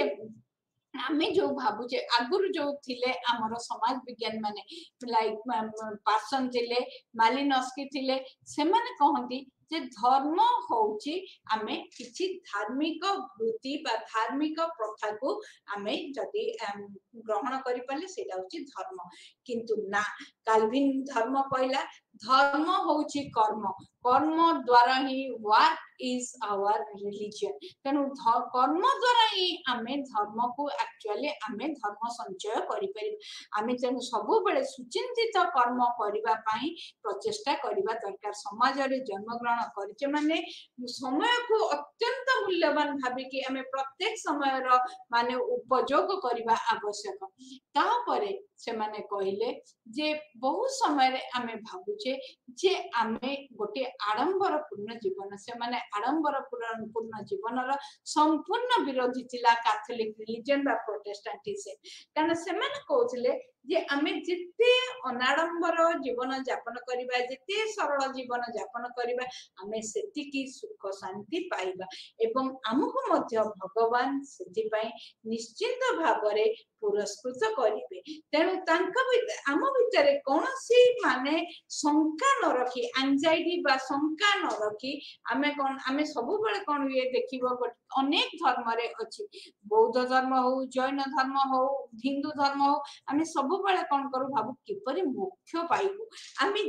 आमे जो भाबुचे आगुरु जो थिले हमर समाज विज्ञान माने लाइक पासन थिले मालिनस्की थिले से माने कहंती जे धर्म होउची आमे किछि धार्मिक वृत्ति बा धार्मिक प्रथा को आमे जदि ग्रहण करि पाले सेटा होची धर्म किंतु ना काल्विन धर्म कहला धर्म होउची कर्म कर्म द्वारा ही वर्क इज आवर रिलीजन तेनु कर्म द्वारा ही आमे धर्म को एक्चुअली आमे धर्म संचय करि परिबा आमे तेनु सब बेले सुचिंतित कर्म करिबा पई प्रचेष्टा करिबा दरकार समाज रे जन्म ग्रहण करचे माने समय को अत्यंत मूल्यवान भाबी कि आमे प्रत्येक समय रो माने उपयोग करिबा आवश्यक तापरे से माने कहिले जे बहुत समय रे आमे भाबुचे जे आमे गोटे आडंबर पूर्ण जीवन से माने आडंबर पूर्ण जीवन रो संपूर्ण विरोधी थिला कैथोलिक रिलीजन बा प्रोटेस्टेंटिज्म कारण से माने कहउथिले जे आमे जिते अनाडंबर जीवन यापन करिबा जिते सरल जीवन यापन करिबा आमे सेति की सुख शांति पाइबा एवं हमको मध्य भगवान सेति पई निश्चित भाबरे पुरस्कृत करिवे तेनु तांका आम भितरे कोनसी माने शंका न रखी एंजाइटी बा शंका न रखी आमे कोन आमे सब बेले कोन ये देखिबो अनेक धर्म रे अछि बौद्ध धर्म हो जैन धर्म हो हिंदू धर्म हो आमे सब बेले कोन करू भाबु किपरि मोक्ष पाइबु आमे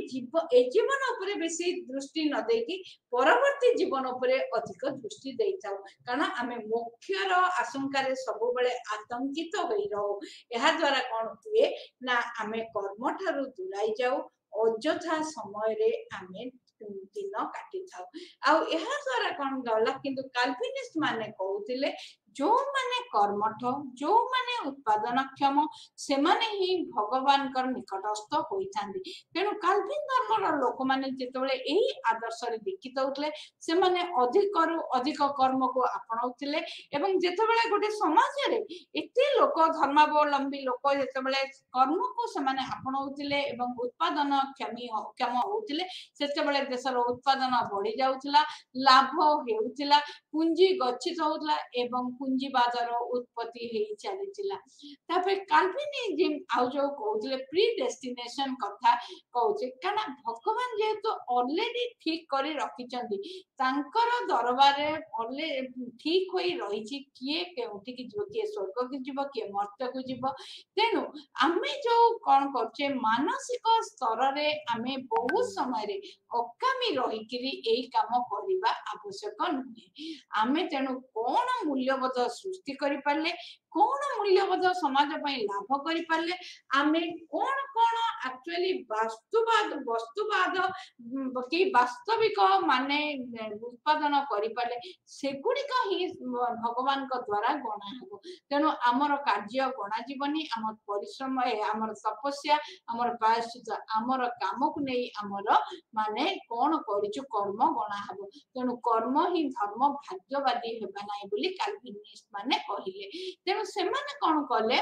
जीवन ऊपर बेसी दृष्टि न देकी परवर्ती जीवन ऊपर अधिक दृष्टि देइताउ कारण आमे मोक्षर आशंका रे सब बेले आतंकित होई रहो एहा द्वारा कोन हुए ना आमे कर्म ठारू दुराई जाऊ अजथा समय रे आमे दिन काटी थाउ आ एहा द्वारा कोन गला किंतु काल्विनिस्ट माने कहउतिले जो माने कर्मठ जो माने उत्पादनक्षम से भगवान निकटस्थ होता। तेणु काल्विन धर्मर लोक मैंने जिते यही आदर्श दीक्षित होते से अधिक अधिक कर्म को आपणाऊले जिते गोटे समाज रे एते लोक धर्मावलंबी लोक जिते कर्म को आपणाऊले उत्पादन क्षम होते से देशर उत्पादन बढ़ी जाऊला, लाभ होउतिला, पूंजी गच्छित होउतला एवं पूंजीवादर उत्पत्ति हे चलीतिला। तापर काल्विनिज्म आउ जो कहउतले प्री डेस्टिनेशन कथा कहउचे काना भगवान जेहेतु ऑलरेडी ठीक करी रखिचंदी तांकर दरबार रे ठीक होई रहिछि किए केउठी कि जीव किए स्वर्ग को जीव किए मर्त्य को जीव। तेनु आमे जो कोन करछे मानसिक स्तर रे आमे बहुत समय रे अकामी रहिकिरी एई काम करिबा आवश्यक नुहे। आमे तेणु कौन मूल्यबोध सृष्टि करि पारले, कौन मूल्यबोध समाज पई लाभ करि पारले, आमे कौन कौन एक्चुअली वस्तुवाद कि वास्तविक माने उत्पादन करि पारले सेगुडी का ही भगवान को द्वारा गणा हबो। तेणु आमर कार्य गणा जीवनी, आमर परिश्रम, आमर तपस्या, आमर प्रायश्चित, आमर काम को नै आमर माने कौन करिछु कर्म गणा हबो। तेणु कर्म ही धर्म भाग्यवादी हेबा नै बोली काल्विनिस्ट माने कहिले। तेणु से माने कौन कले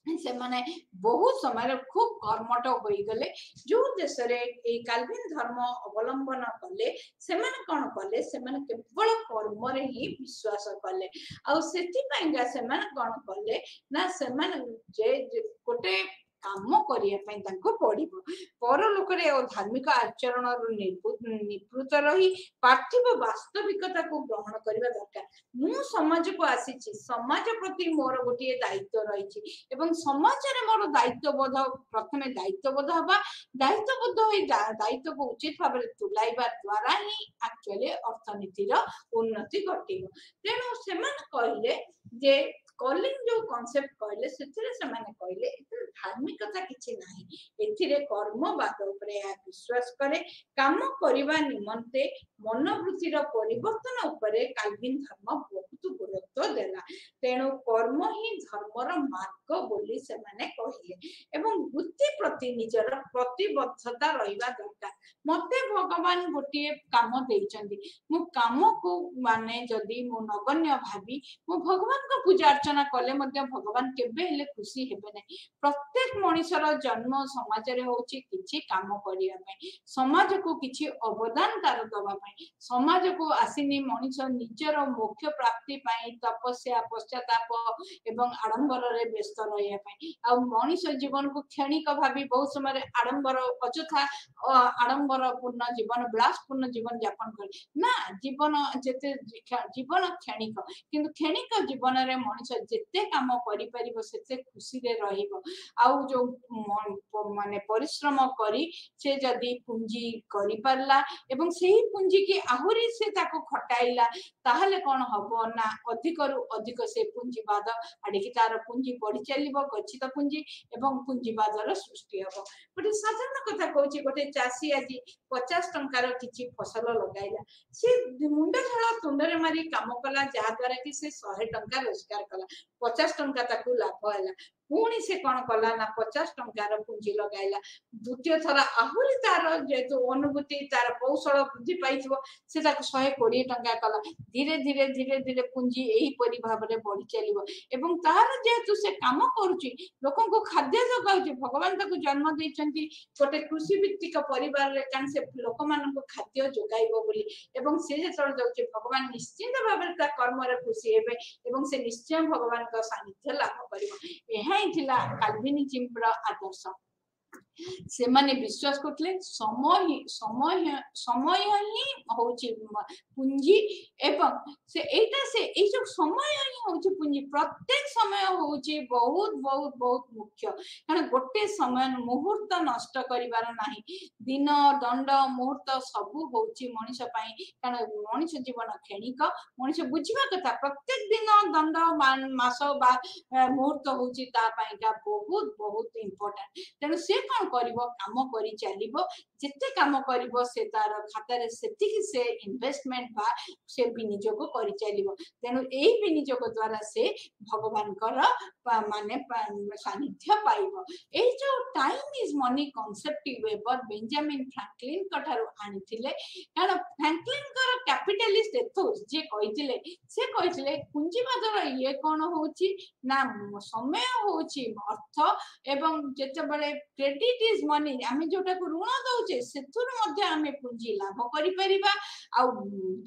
से माने बहुत समय खूब कर्मठ हो गले। जो देश रे ए काल्विन धर्म अवलंबन कले से माने कौन कले से माने केवल कर्म रे ही विश्वास कले। आ सेति पाइगा से माने कौन कले ना से माने जे गोटे काम करिया पई तांको पड़िबो परलोक रे धार्मिक आचरण निवृत्त रही पार्थिव वास्तविकता को ग्रहण करबा दरकार। मु समाज को आसीछि, समाज प्रति मोर गोटे दायित्व रहिछि एवं समाज रे मोर दायित्वबोध प्रथमे दायित्वबोध हबा, दायित्वबोध होई दायित्व को उचित भाव रे तुलाइबा द्वारा ही एक्चुअली अर्थनीति रो उन्नति घटिबो। तेनु सेमान कहले जे कलिंग जो कांसेप्ट कहले सेथिरे से माने कहले धार्मिकता किछि नाही, एथिरे कर्मवाद उपरे विश्वास करे काम करिबा निमंते मनोवृत्ति रो परिवर्तन उपरे काल्विन धर्म बहुत गुरुत्व देला। तेणु कर्म ही धर्मर मार्ग बोली से माने कहले एवं वृत्ति प्रति निजर प्रतिबद्धता रहिबा दरकार। मते भगवान गोटे काम देइचंदी, मु काम को माने जदी मु नगण्य भाबी मु भगवान को पूजा अर्चना कले मध्य भगवान केबे हेले खुशी हेबे नै। प्रत्येक मनुष्यर जन्म समाज रे होची किछि काम करिया पई, समाज को किछि अवदान तार दबा पई, समाज को आसीनी मनुष्य निजर मोक्ष प्राप्ति पई तपस्या पश्चाताप एवं आडंबर रे व्यस्त रहिया पई। आ मनुष्य जीवन को क्षणिक भाबी बहुत समय आडंबर अचथा आडंबर पूर्ण जीवन विलासपूर्ण जीवन यापन करे ना। जीवन जेते जीवन क्षणिक किंतु क्षणिक जीवन रे मनुष्य जेते काम करि परिबो सेते खुशी रे रहिबो। आउ जो माने परिश्रम करी से जदी पूंजी करि परला एवं सेही पूंजी की आहुरी से ताको खटाइला ताहले कोन हबो ना अधिक रु अधिक से पूंजीवाद आडिकी तार पूंजी बढ़ी चलिबो, गच्छित पूंजी एवं पूंजीवादर सृष्टि हबो। गोटे साधारण कथा कहूची, गोटे चासी आजी 50 टंकार किछि फसल लगाइला, से मुंड झाळ तुंडरे मारी काम कला जा द्वारा कि से 100 टंका रोजगार कला, 50 टंका ताकू लाभ हैला। पुणी से कौन कला ना 50 टंकार पूंजी लगाइला, द्वितीय थर आहुरी तार जेतु अनुभूति तार कौशल वृद्धि पाइथिबो से ताको 120 टंका कला। धीरे धीरे धीरे धीरे पूंजी एही परि भाबरे बढ़ी चलिबो एवं तार जेतु से काम करूची लोकन को खाद्य जगाउची। भगवान ताको जन्म दैचंती गोटे कृषि भित्तिक परिवार रे कान से लोक मान को खाद्य जगाइबो बोली एवं से जे चल जाउची भगवान निश्चित भाबरे ता कर्म रे खुशी हेबे एवं से निश्चय भगवान का सानिध्य लाभ करिबो। एहा थिला काल्विनिज्म रा आदर्श। से माने विश्वास करथले समय ही होची पूंजी एवं से एटा से ए जो समय ही होची पूंजी। प्रत्येक समय होची बहुत बहुत बहुत मुख्य, कारण गोटे समय मुहूर्त नष्ट करिवार नाही। दिन दंड मुहूर्त सबु होची मनुष्य पई, कारण मनुष्य जीवन क्षणिक। मनुष्य बुझिबा कथा प्रत्येक दिन दंड मास बा मुहूर्त होची ता पई का बहुत बहुत इंपोर्टेंट। तेणु से कौन करिवो काम करी चलिबो जिते काम करिवो से तार खाता रे सेतिकी से इन्वेस्टमेंट बा से विनियोग करि चलिवो तेनु एई विनियोग द्वारा से भगवान कर माने सानिध्य पाइबो एई जो टाइम इज मनी कांसेप्ट वेबर बेंजामिन फ्रैंकलिन कठारु आनिथिले कारण फ्रैंकलिन कर कैपिटलिस्ट एथोस जे कहिथिले पुंजीवादर ये कोन होउची ना समय होउची अर्थ एवं जेतेबेले क्रेडिट इज मनी आमे जोटा को ऋण दउचे सेथुर मध्ये आमे पुंजी लाभ करि परिबा आ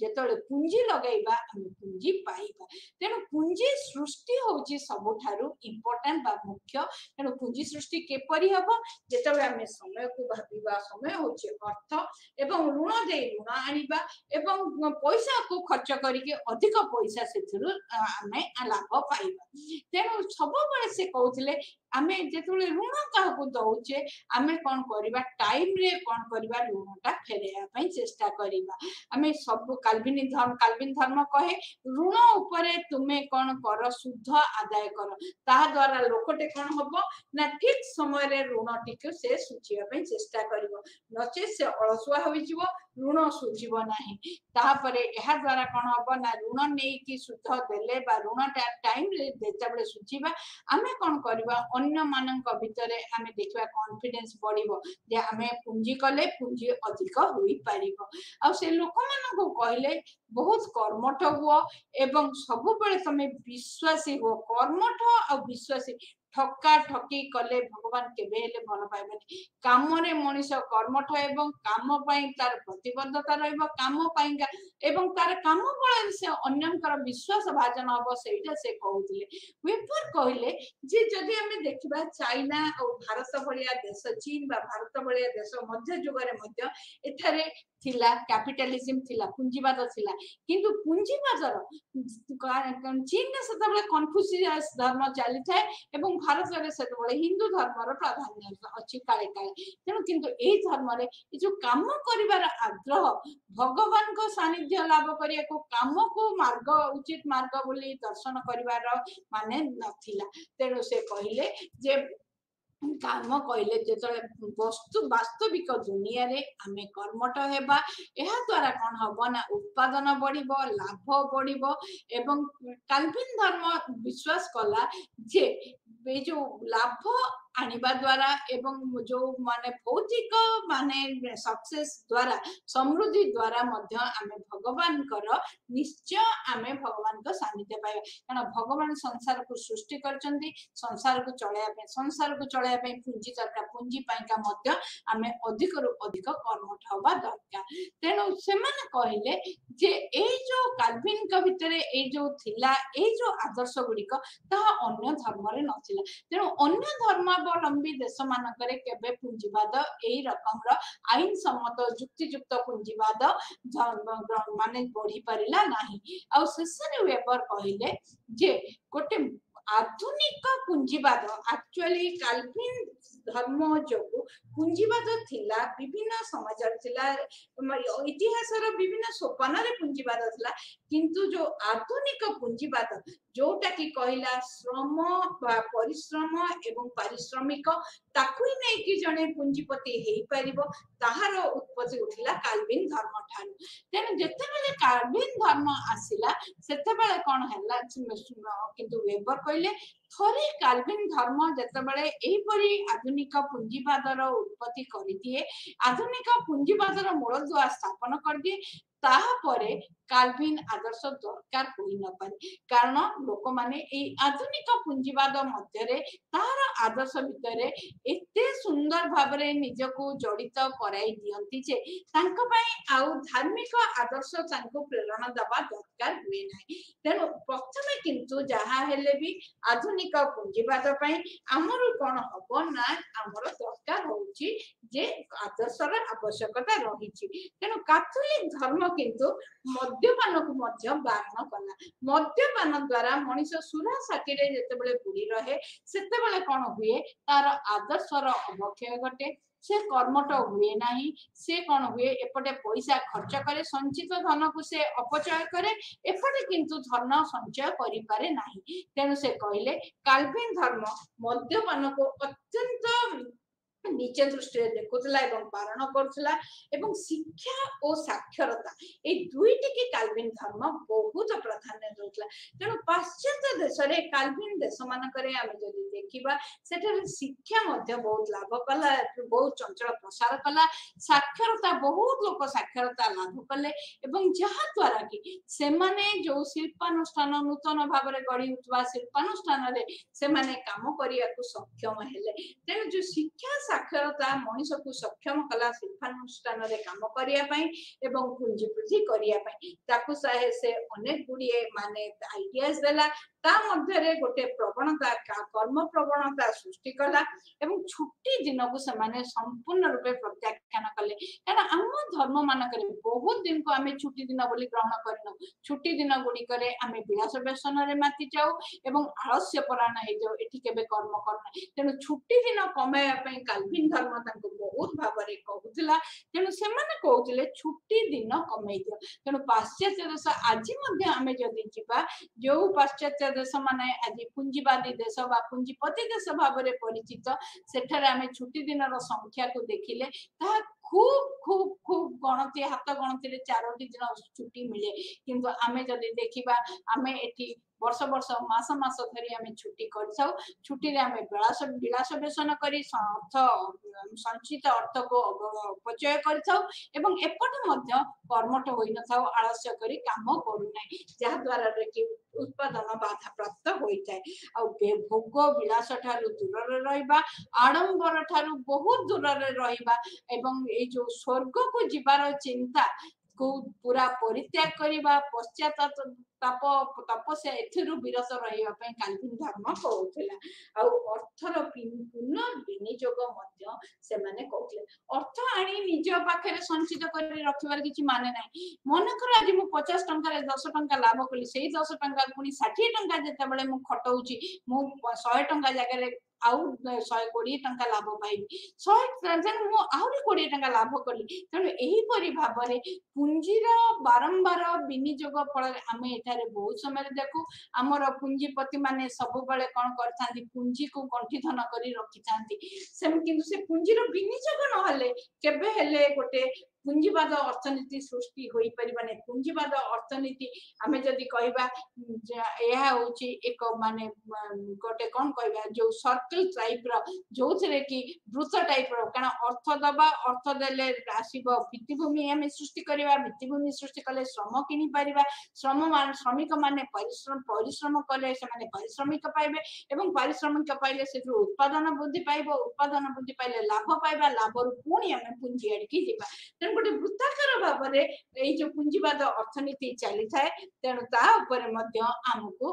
जेतेबेले पुंजी लगाइबा आमे पुंजी पाइबा तेनु पुंजी सृष्टि होउची सबठारु इंपोर्टेंट बा मुख्य तेनु पुंजी सृष्टि के परि हबो जेतेबेले आमे समय को भाबिबा समय होउची अर्थ एवं ऋण दे ऋण आनिबा एवं पैसा को खर्च करके अधिक पैसा सेथुर आमे लाभ पाइबा तेनु सब बळे से कहउथिले आमे जेतुले ऋण काहको दउचे आमे कोन करिबा टाइम रे कोन करिबा ऋणटा फेरेया पई चेष्टा करिबा आमे सब काल्विन धर्म कहे ऋण उपरे तुमे कोन कर शुद्ध आदाय कर ता द्वारा लोकटे कोन हबो ना ठीक समय रे ऋण टिके से सुचिया पई चेष्टा करिवो नचे से अलसुआ होई जिवो ऋण सुझिबो नाही ता परे एहा द्वारा कोन हबो ना ऋण नेई की शुद्ध देले बा ऋण टाइम रे देताबले सुझिबा आमे कोन करिबा अन्य मानक भितरे आमे देखिबा कॉन्फिडेंस बढ़िबो जे आमे पुंजी कले पुंजी अधिक होई पारिबो आ से लोक मानन को कहले बहुत कर्मठ हुओ एवं सब बेले तमे विश्वासी हो कर्मठ आ विश्वासी ठक्का ठकी कले भगवान केबे हेले भल पाइबेनी काम रे मनीष कर्मठ एवं काम पई तार प्रतिबद्धता रहइबो काम पईगा एवं तार काम बळ से अन्यंकर विश्वास भाजन हबो सेटा से कहउतिले वेपर कहले जे जदि हमें देखिबा चाइना और भारत भलिया देश चीन बा भारत भलिया देश मध्य जुग रे मध्य एथरे थिला कैपिटलिज्म थिला पुंजीवाद थिला किंतु पुंजीवादर चीन ने सतबले कन्फ्यूशियस धर्म चली थाए एवं भारत रे सतबले हिंदू धर्मर प्राधान्य अछि काले काले तेनु किंतु एई धर्म रे जो काम करिवार आग्रह भगवान को सानिध्य लाभ करिया को काम को मार्ग उचित मार्ग बोली दर्शन करिवार माने नथिला तेनु से कहिले जे काम कहले जेतले वस्तु वास्तविक दुनिया रे आमे कर्मठ हेबा एहा द्वारा कोन हबो ना उत्पादन बढ़िबो लाभ बढ़िबो एवं काल्विन धर्म विश्वास कला जे बे जो लाभ आनिबा द्वारा एवं जो माने भौतिक माने सक्सेस द्वारा समृद्धि द्वारा मध्य आमे भगवान कर निश्चय आमे भगवान को सानिध्य पाइबा कारण भगवान संसार को सृष्टि करचंदी संसार को चलाया पे पुंजी दरकार पुंजी पाइका मध्य आमे अधिक रु अधिक कर्मठ हबा दरकार तेनु से माने कहले जे ए जो काल्विन का भितरे ए जो थिला ए जो आदर्श गुडिक ता अन्य धर्म रे नथिला तेनु अन्य धर्मावलंबी देश मानकरे केबे पुंजीवाद एई रकम रो आईन सम्मत युक्तियुक्त पुंजीवाद माने बढ़ी परिला नाही आ शेषरे वेबर कहिले जे गोटे आधुनिक पुंजीवाद एक्चुअली काल्विन धर्म जो पुंजीवाद थिला विभिन्न समाज थिला इतिहास रो विभिन्न सोपान रे पुंजीवाद थिला किंतु जो आधुनिक पुंजीवाद जोटा की कहला श्रम बा परिश्रम एवं पारिश्रमिक ताकुई नै कि जने पुंजीपति हेई परिबो ताहार उत्पत्ति उठिला काल्विन धर्म ठानु तेन जते बेले काल्विन धर्म आसिला सेते बेले कोन हल्ला किंतु वेबर कहले थरे काल्विन धर्म जते बेले एही परी आधुनिक पुंजीवादर उत्पत्ति करि दिए आधुनिक पुंजीवादर मूलदुआ स्थापन कर दिए ताहापरे काल्विन आदर्श दरकार होई न पारे कारण लोक माने ए आधुनिक पुंजीवाद मध्य रे तार आदर्श भितरे एते सुंदर भाबरे निजको जडित कराई दियंती जे तांको पई आउ धार्मिक आदर्श तांको प्रेरणा दबा दरकार हुए नाही तेनु प्रथमे किंतु जहा हेले भी आधुनिक पुंजीवाद पई हमर कोन हबो ना हमर दरकार होउची जे आदर्शर आवश्यकता रहिची तेनु कैथोलिक धर्म किंतु मद्यपान को मध्य बारण कला मद्यपान द्वारा मनीष सुरा साथी रे जेतेबेले बुडी रहे सेतेबेले कोन हुए तार आदर्शर अवक्षय घटे से कर्मठ हुए नाही से कोन हुए एपटे पैसा खर्च करे संचित धन को से अपचय करे एपटे किंतु धन संचय करि पारे नाही तेनु से कहले काल्विन धर्म मद्यपान को अत्यंत निज दृष्टि देखुला पारण करुला शिक्षा और साक्षरता ये दुईटी की काल्विन धर्म बहुत प्राधान्य दूसरा तेणु पाश्चात्य देश में काल्विन देश मानक देखा शिक्षा बहुत लाभ कला बहुत चंचल प्रसार कला साक्षरता बहुत लोग साक्षरता लाभ कले जहाद्वारा कि से जो शिल्पानुष्ठान नूतन भाव में गढ़ी उठा शिल्पानुष्ठान से कम करने को सक्षम है तेणु जो शिक्षा साक्षरता मनीष को सक्षम कला शिल्पानुष्ठान काम करने पुंजी वृद्धि करने से अनेक गुड़िए माने आइडियाज देला ता मध्य गोटे प्रवणता कर्म प्रवणता सृष्टि कला छुट्टी दिन को संपूर्ण रूपे प्रत्याख्यान कले कारण आम धर्म मानक बहुत दिन को आम छुट्टी दिन बोली ग्रहण करन छुट्टी दिन गुड़िक आम विलास व्यसन में माति जाऊ एवं आलस्य परायण हो जाऊ एटी केबे कर्म करना तेणु छुट्टी दिन कमाइबा काल्विन धर्म बहुत भाव में कहूला तेणु से कहते छुट्टी दिन कमे दियो तेणु पाश्चात्य देश आज आम जदि जा जो पाश्चात्य देश माने आज पुंजीवादी देश बा पुंजीपति देश भाव में परिचित सेठारे आम छुट्टी दिन संख्या को देखिले खूब खूब खूब गणति हाथ गणति 4टी दिन छुट्टी मिले किंतु आमे जदि देखिबा आमे एठी वर्ष वर्ष मास मास धरी आमे छुट्टी कर छुट्टी रे आमे विलास व्यसन करी अर्थ संचित अर्थ को अपचय कर कर्मठ हो न आलस्य करी काम करूना जहाँ द्वारा कि उत्पादन बाधा प्राप्त होता है भोग विलास ठारू दूर रहिबा आडंबर ठारू बहुत दूर रहिबा एवं ये जो स्वर्ग को जीवार चिंता को पूरा परित्याग करवा पश्चात ताप तपस्या एथिरु विरत रहिबा पय काल्विन धर्म कहउथिला आ अर्थर पुनर्विनियोग मध्य से माने कहउथिले अर्थ आनी निज पाखरे संचित करि रखिबार किछि माने नाही मन कर आज मु 50 टंका रे 10 टंका लाभ कली सेही 10 टंका पुनी 60 टंका जेते बेले मु खटौची मु 100 टंका जगह रे आउ 120 टंका लाभ पाइबी 100 मु आउरी 20 टंका लाभ कली तेणु एही परि भाव रे पुंजीर बारंबार विनियोग फल आमे एठारे बहुत समय देखू आमर पुंजीपति माने सब बेले कोन करथांती पुंजी को गंठी धन करी रखि थांती सेम किंतु से पुंजीर विनियोग न हले केबे हेले गोटे पुंजीवाद अर्थनीति सृष्टि होई परिबाने पुंजीवाद अर्थनीति आमे जदि कहबा एहा होची एक माने गोटे कोन कहबा जो सर्कल टाइप रो जोथरे कि वृत्त टाइप रो कारण अर्थ दबा अर्थ देले आसीबो भित्तिभूमि आमे सृष्टि करबा भित्तिभूमि सृष्टि कले श्रम किनि परिबा श्रमिक माने परिश्रम कले से माने पारिश्रमिक पाइबे एवं पारिश्रमिक पाइले से उत्पादन वृद्धि पाइबो उत्पादन वृद्धि पाइले लाभ पाइबा लाभ रु पुणी आमे पुंजी आडकी जिबा गोटे वृत्ताकार भाव में जो पुंजीवाद अर्थनीति चली थाए तेणु आमको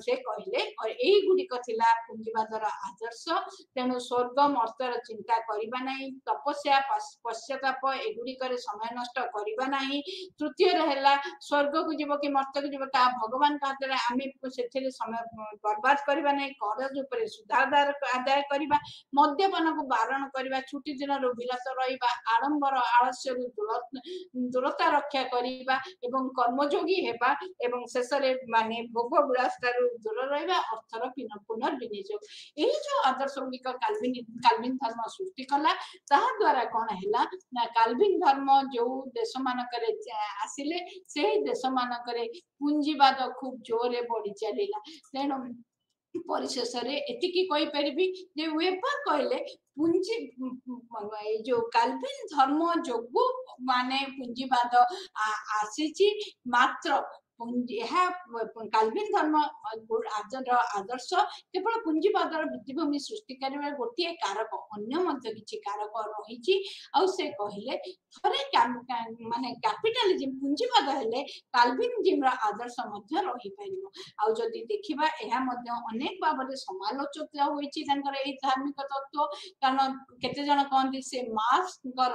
से कहले और यही गुड़िक पुंजीवादर आदर्श तेणु स्वर्ग मर्तर चिंता करबा नहीं तपस्या पश्चाताप एगुड़िक समय नष्ट करबा नहीं तृतीय है स्वर्ग को जीव कि मर्त को जीव ता भगवान हाथ में आम से समय बर्बाद करबा नहीं करज ऊपर सुधार आदाय करबा मद्यपान को बारण करबा छुट्टी दिन विलास रहिबा आडंबर आलस्य दूरता रक्षा करबा एवं कर्मयोगी हेबा एवं शेष रे माने भोग विलास दूर रहिबा अर्थर पुनर्विनियोग एही जो आदर्श गुड़िक काल्विन धर्म सृष्टि कला ताहा द्वारा कौन हैला ना काल्विन धर्म जो देश मानकरे आसिले से देश मानकरे पुंजीवाद खूब जोरे बढ़ी चलिला तेणु परिशेष एतिकी कहि परिबी जे वेबर कहले पुंजी जो काल्विन धर्म जोगु माने पुंजीवाद आसीची मात्र काल्विन धर्म आदर्श केवल पुंजीवादर भित्तिभूमि सृष्टि करबा गोटे कारक अन्य किछि कारक रही से कहले थरे माने कैपिटलिज्म पुंजीवाद हेले काल्विनिज्म आदर्श रही पारिबो आ जदि देखिबा एहा मध्य अनेक बाबरे समालोचित होईछि तांकर एही धार्मिक तत्व कारण केते जन कहନ୍ତି से मार्क्सଙ୍କର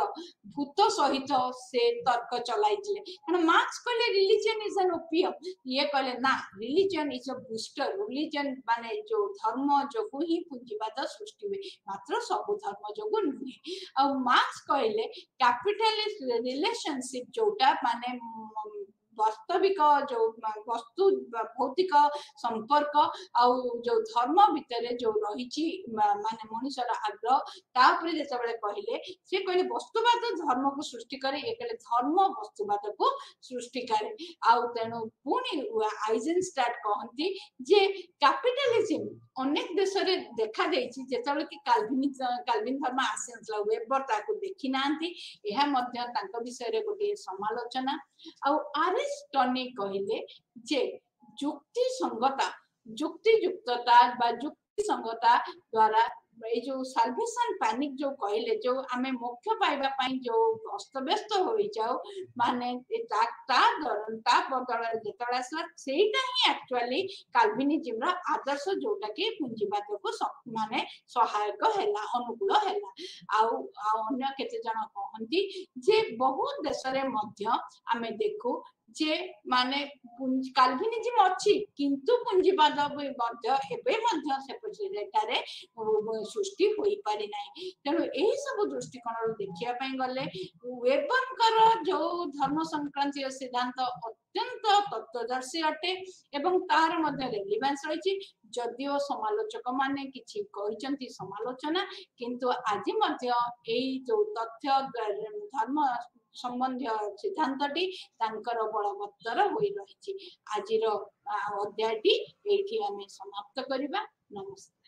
भूत सहित से तर्क चलाइथिले कारण मार्क्स कहले रिलीजन इज एन ओपियम ये कहले ना religion is a booster religion माने जो धर्म जोगु ही पुंजीवाद सृष्टि हुए मात्र सब धर्म जोगु नुहे आ मार्क्स कहले कैपिटलिस्ट रिलेशनशिप जोटा माने वास्तविक जो वस्तु भौतिक संपर्क आउ जो धर्म भितर जो रही माने मनुष्यर आग्रह तापर जेतबेले कहले से कहले वस्तुवाद धर्म को सृष्टि करे ये कहले धर्म वस्तुवाद को सृष्टि करे आउ तेणु पुणी आइजेनस्टाट कहती जे कैपिटलिज्म अनेक देश रे देखा देछि जेतबेले कि काल्विन धर्म आसेंसला वेबर ताको देखि नांती एहा मध्य तांको विषय रे गोटे समालोचना आउ आरिस्टनी कहले जे युक्ति संगता युक्ति युक्तता बा युक्ति संगता द्वारा ये जो साल्वेशन पैनिक जो कहले जो आमे मोक्ष पाइबा पई जो अस्तव्यस्त होई जाओ माने ता बदल जेतबेला आसला सेटा ही एक्चुअली काल्विनिज्म रा आदर्श जोटा कि पुंजीवाद को माने सहायक हैला अनुकूल हैला आउ अन्य केते जन कहंती जे बहुत देश रे मध्य आमे देखो जे माने काल्विनिज्म अछि किंतु पुंजीवाद मध्य एबे मध्य से पछिलेटारे सृष्टि होई पारि नाही तेणु एही सब दृष्टिकोण देखिया पई गले वेबरकर जो धर्म संक्रांतीय सिद्धांत अत्यंत तत्वदर्शी अटे एवं तार मध्य रेलिवेंस रही जदिओ समालोचक माने किछि कहिसंती समालोचना किंतु आज मध्य एई जो तथ्य धर्म संबंधी सिद्धांतटी तांकर बलवत्तर होई रही आजिर अध्यायटी एठी आमे समाप्त करिबा नमस्कार।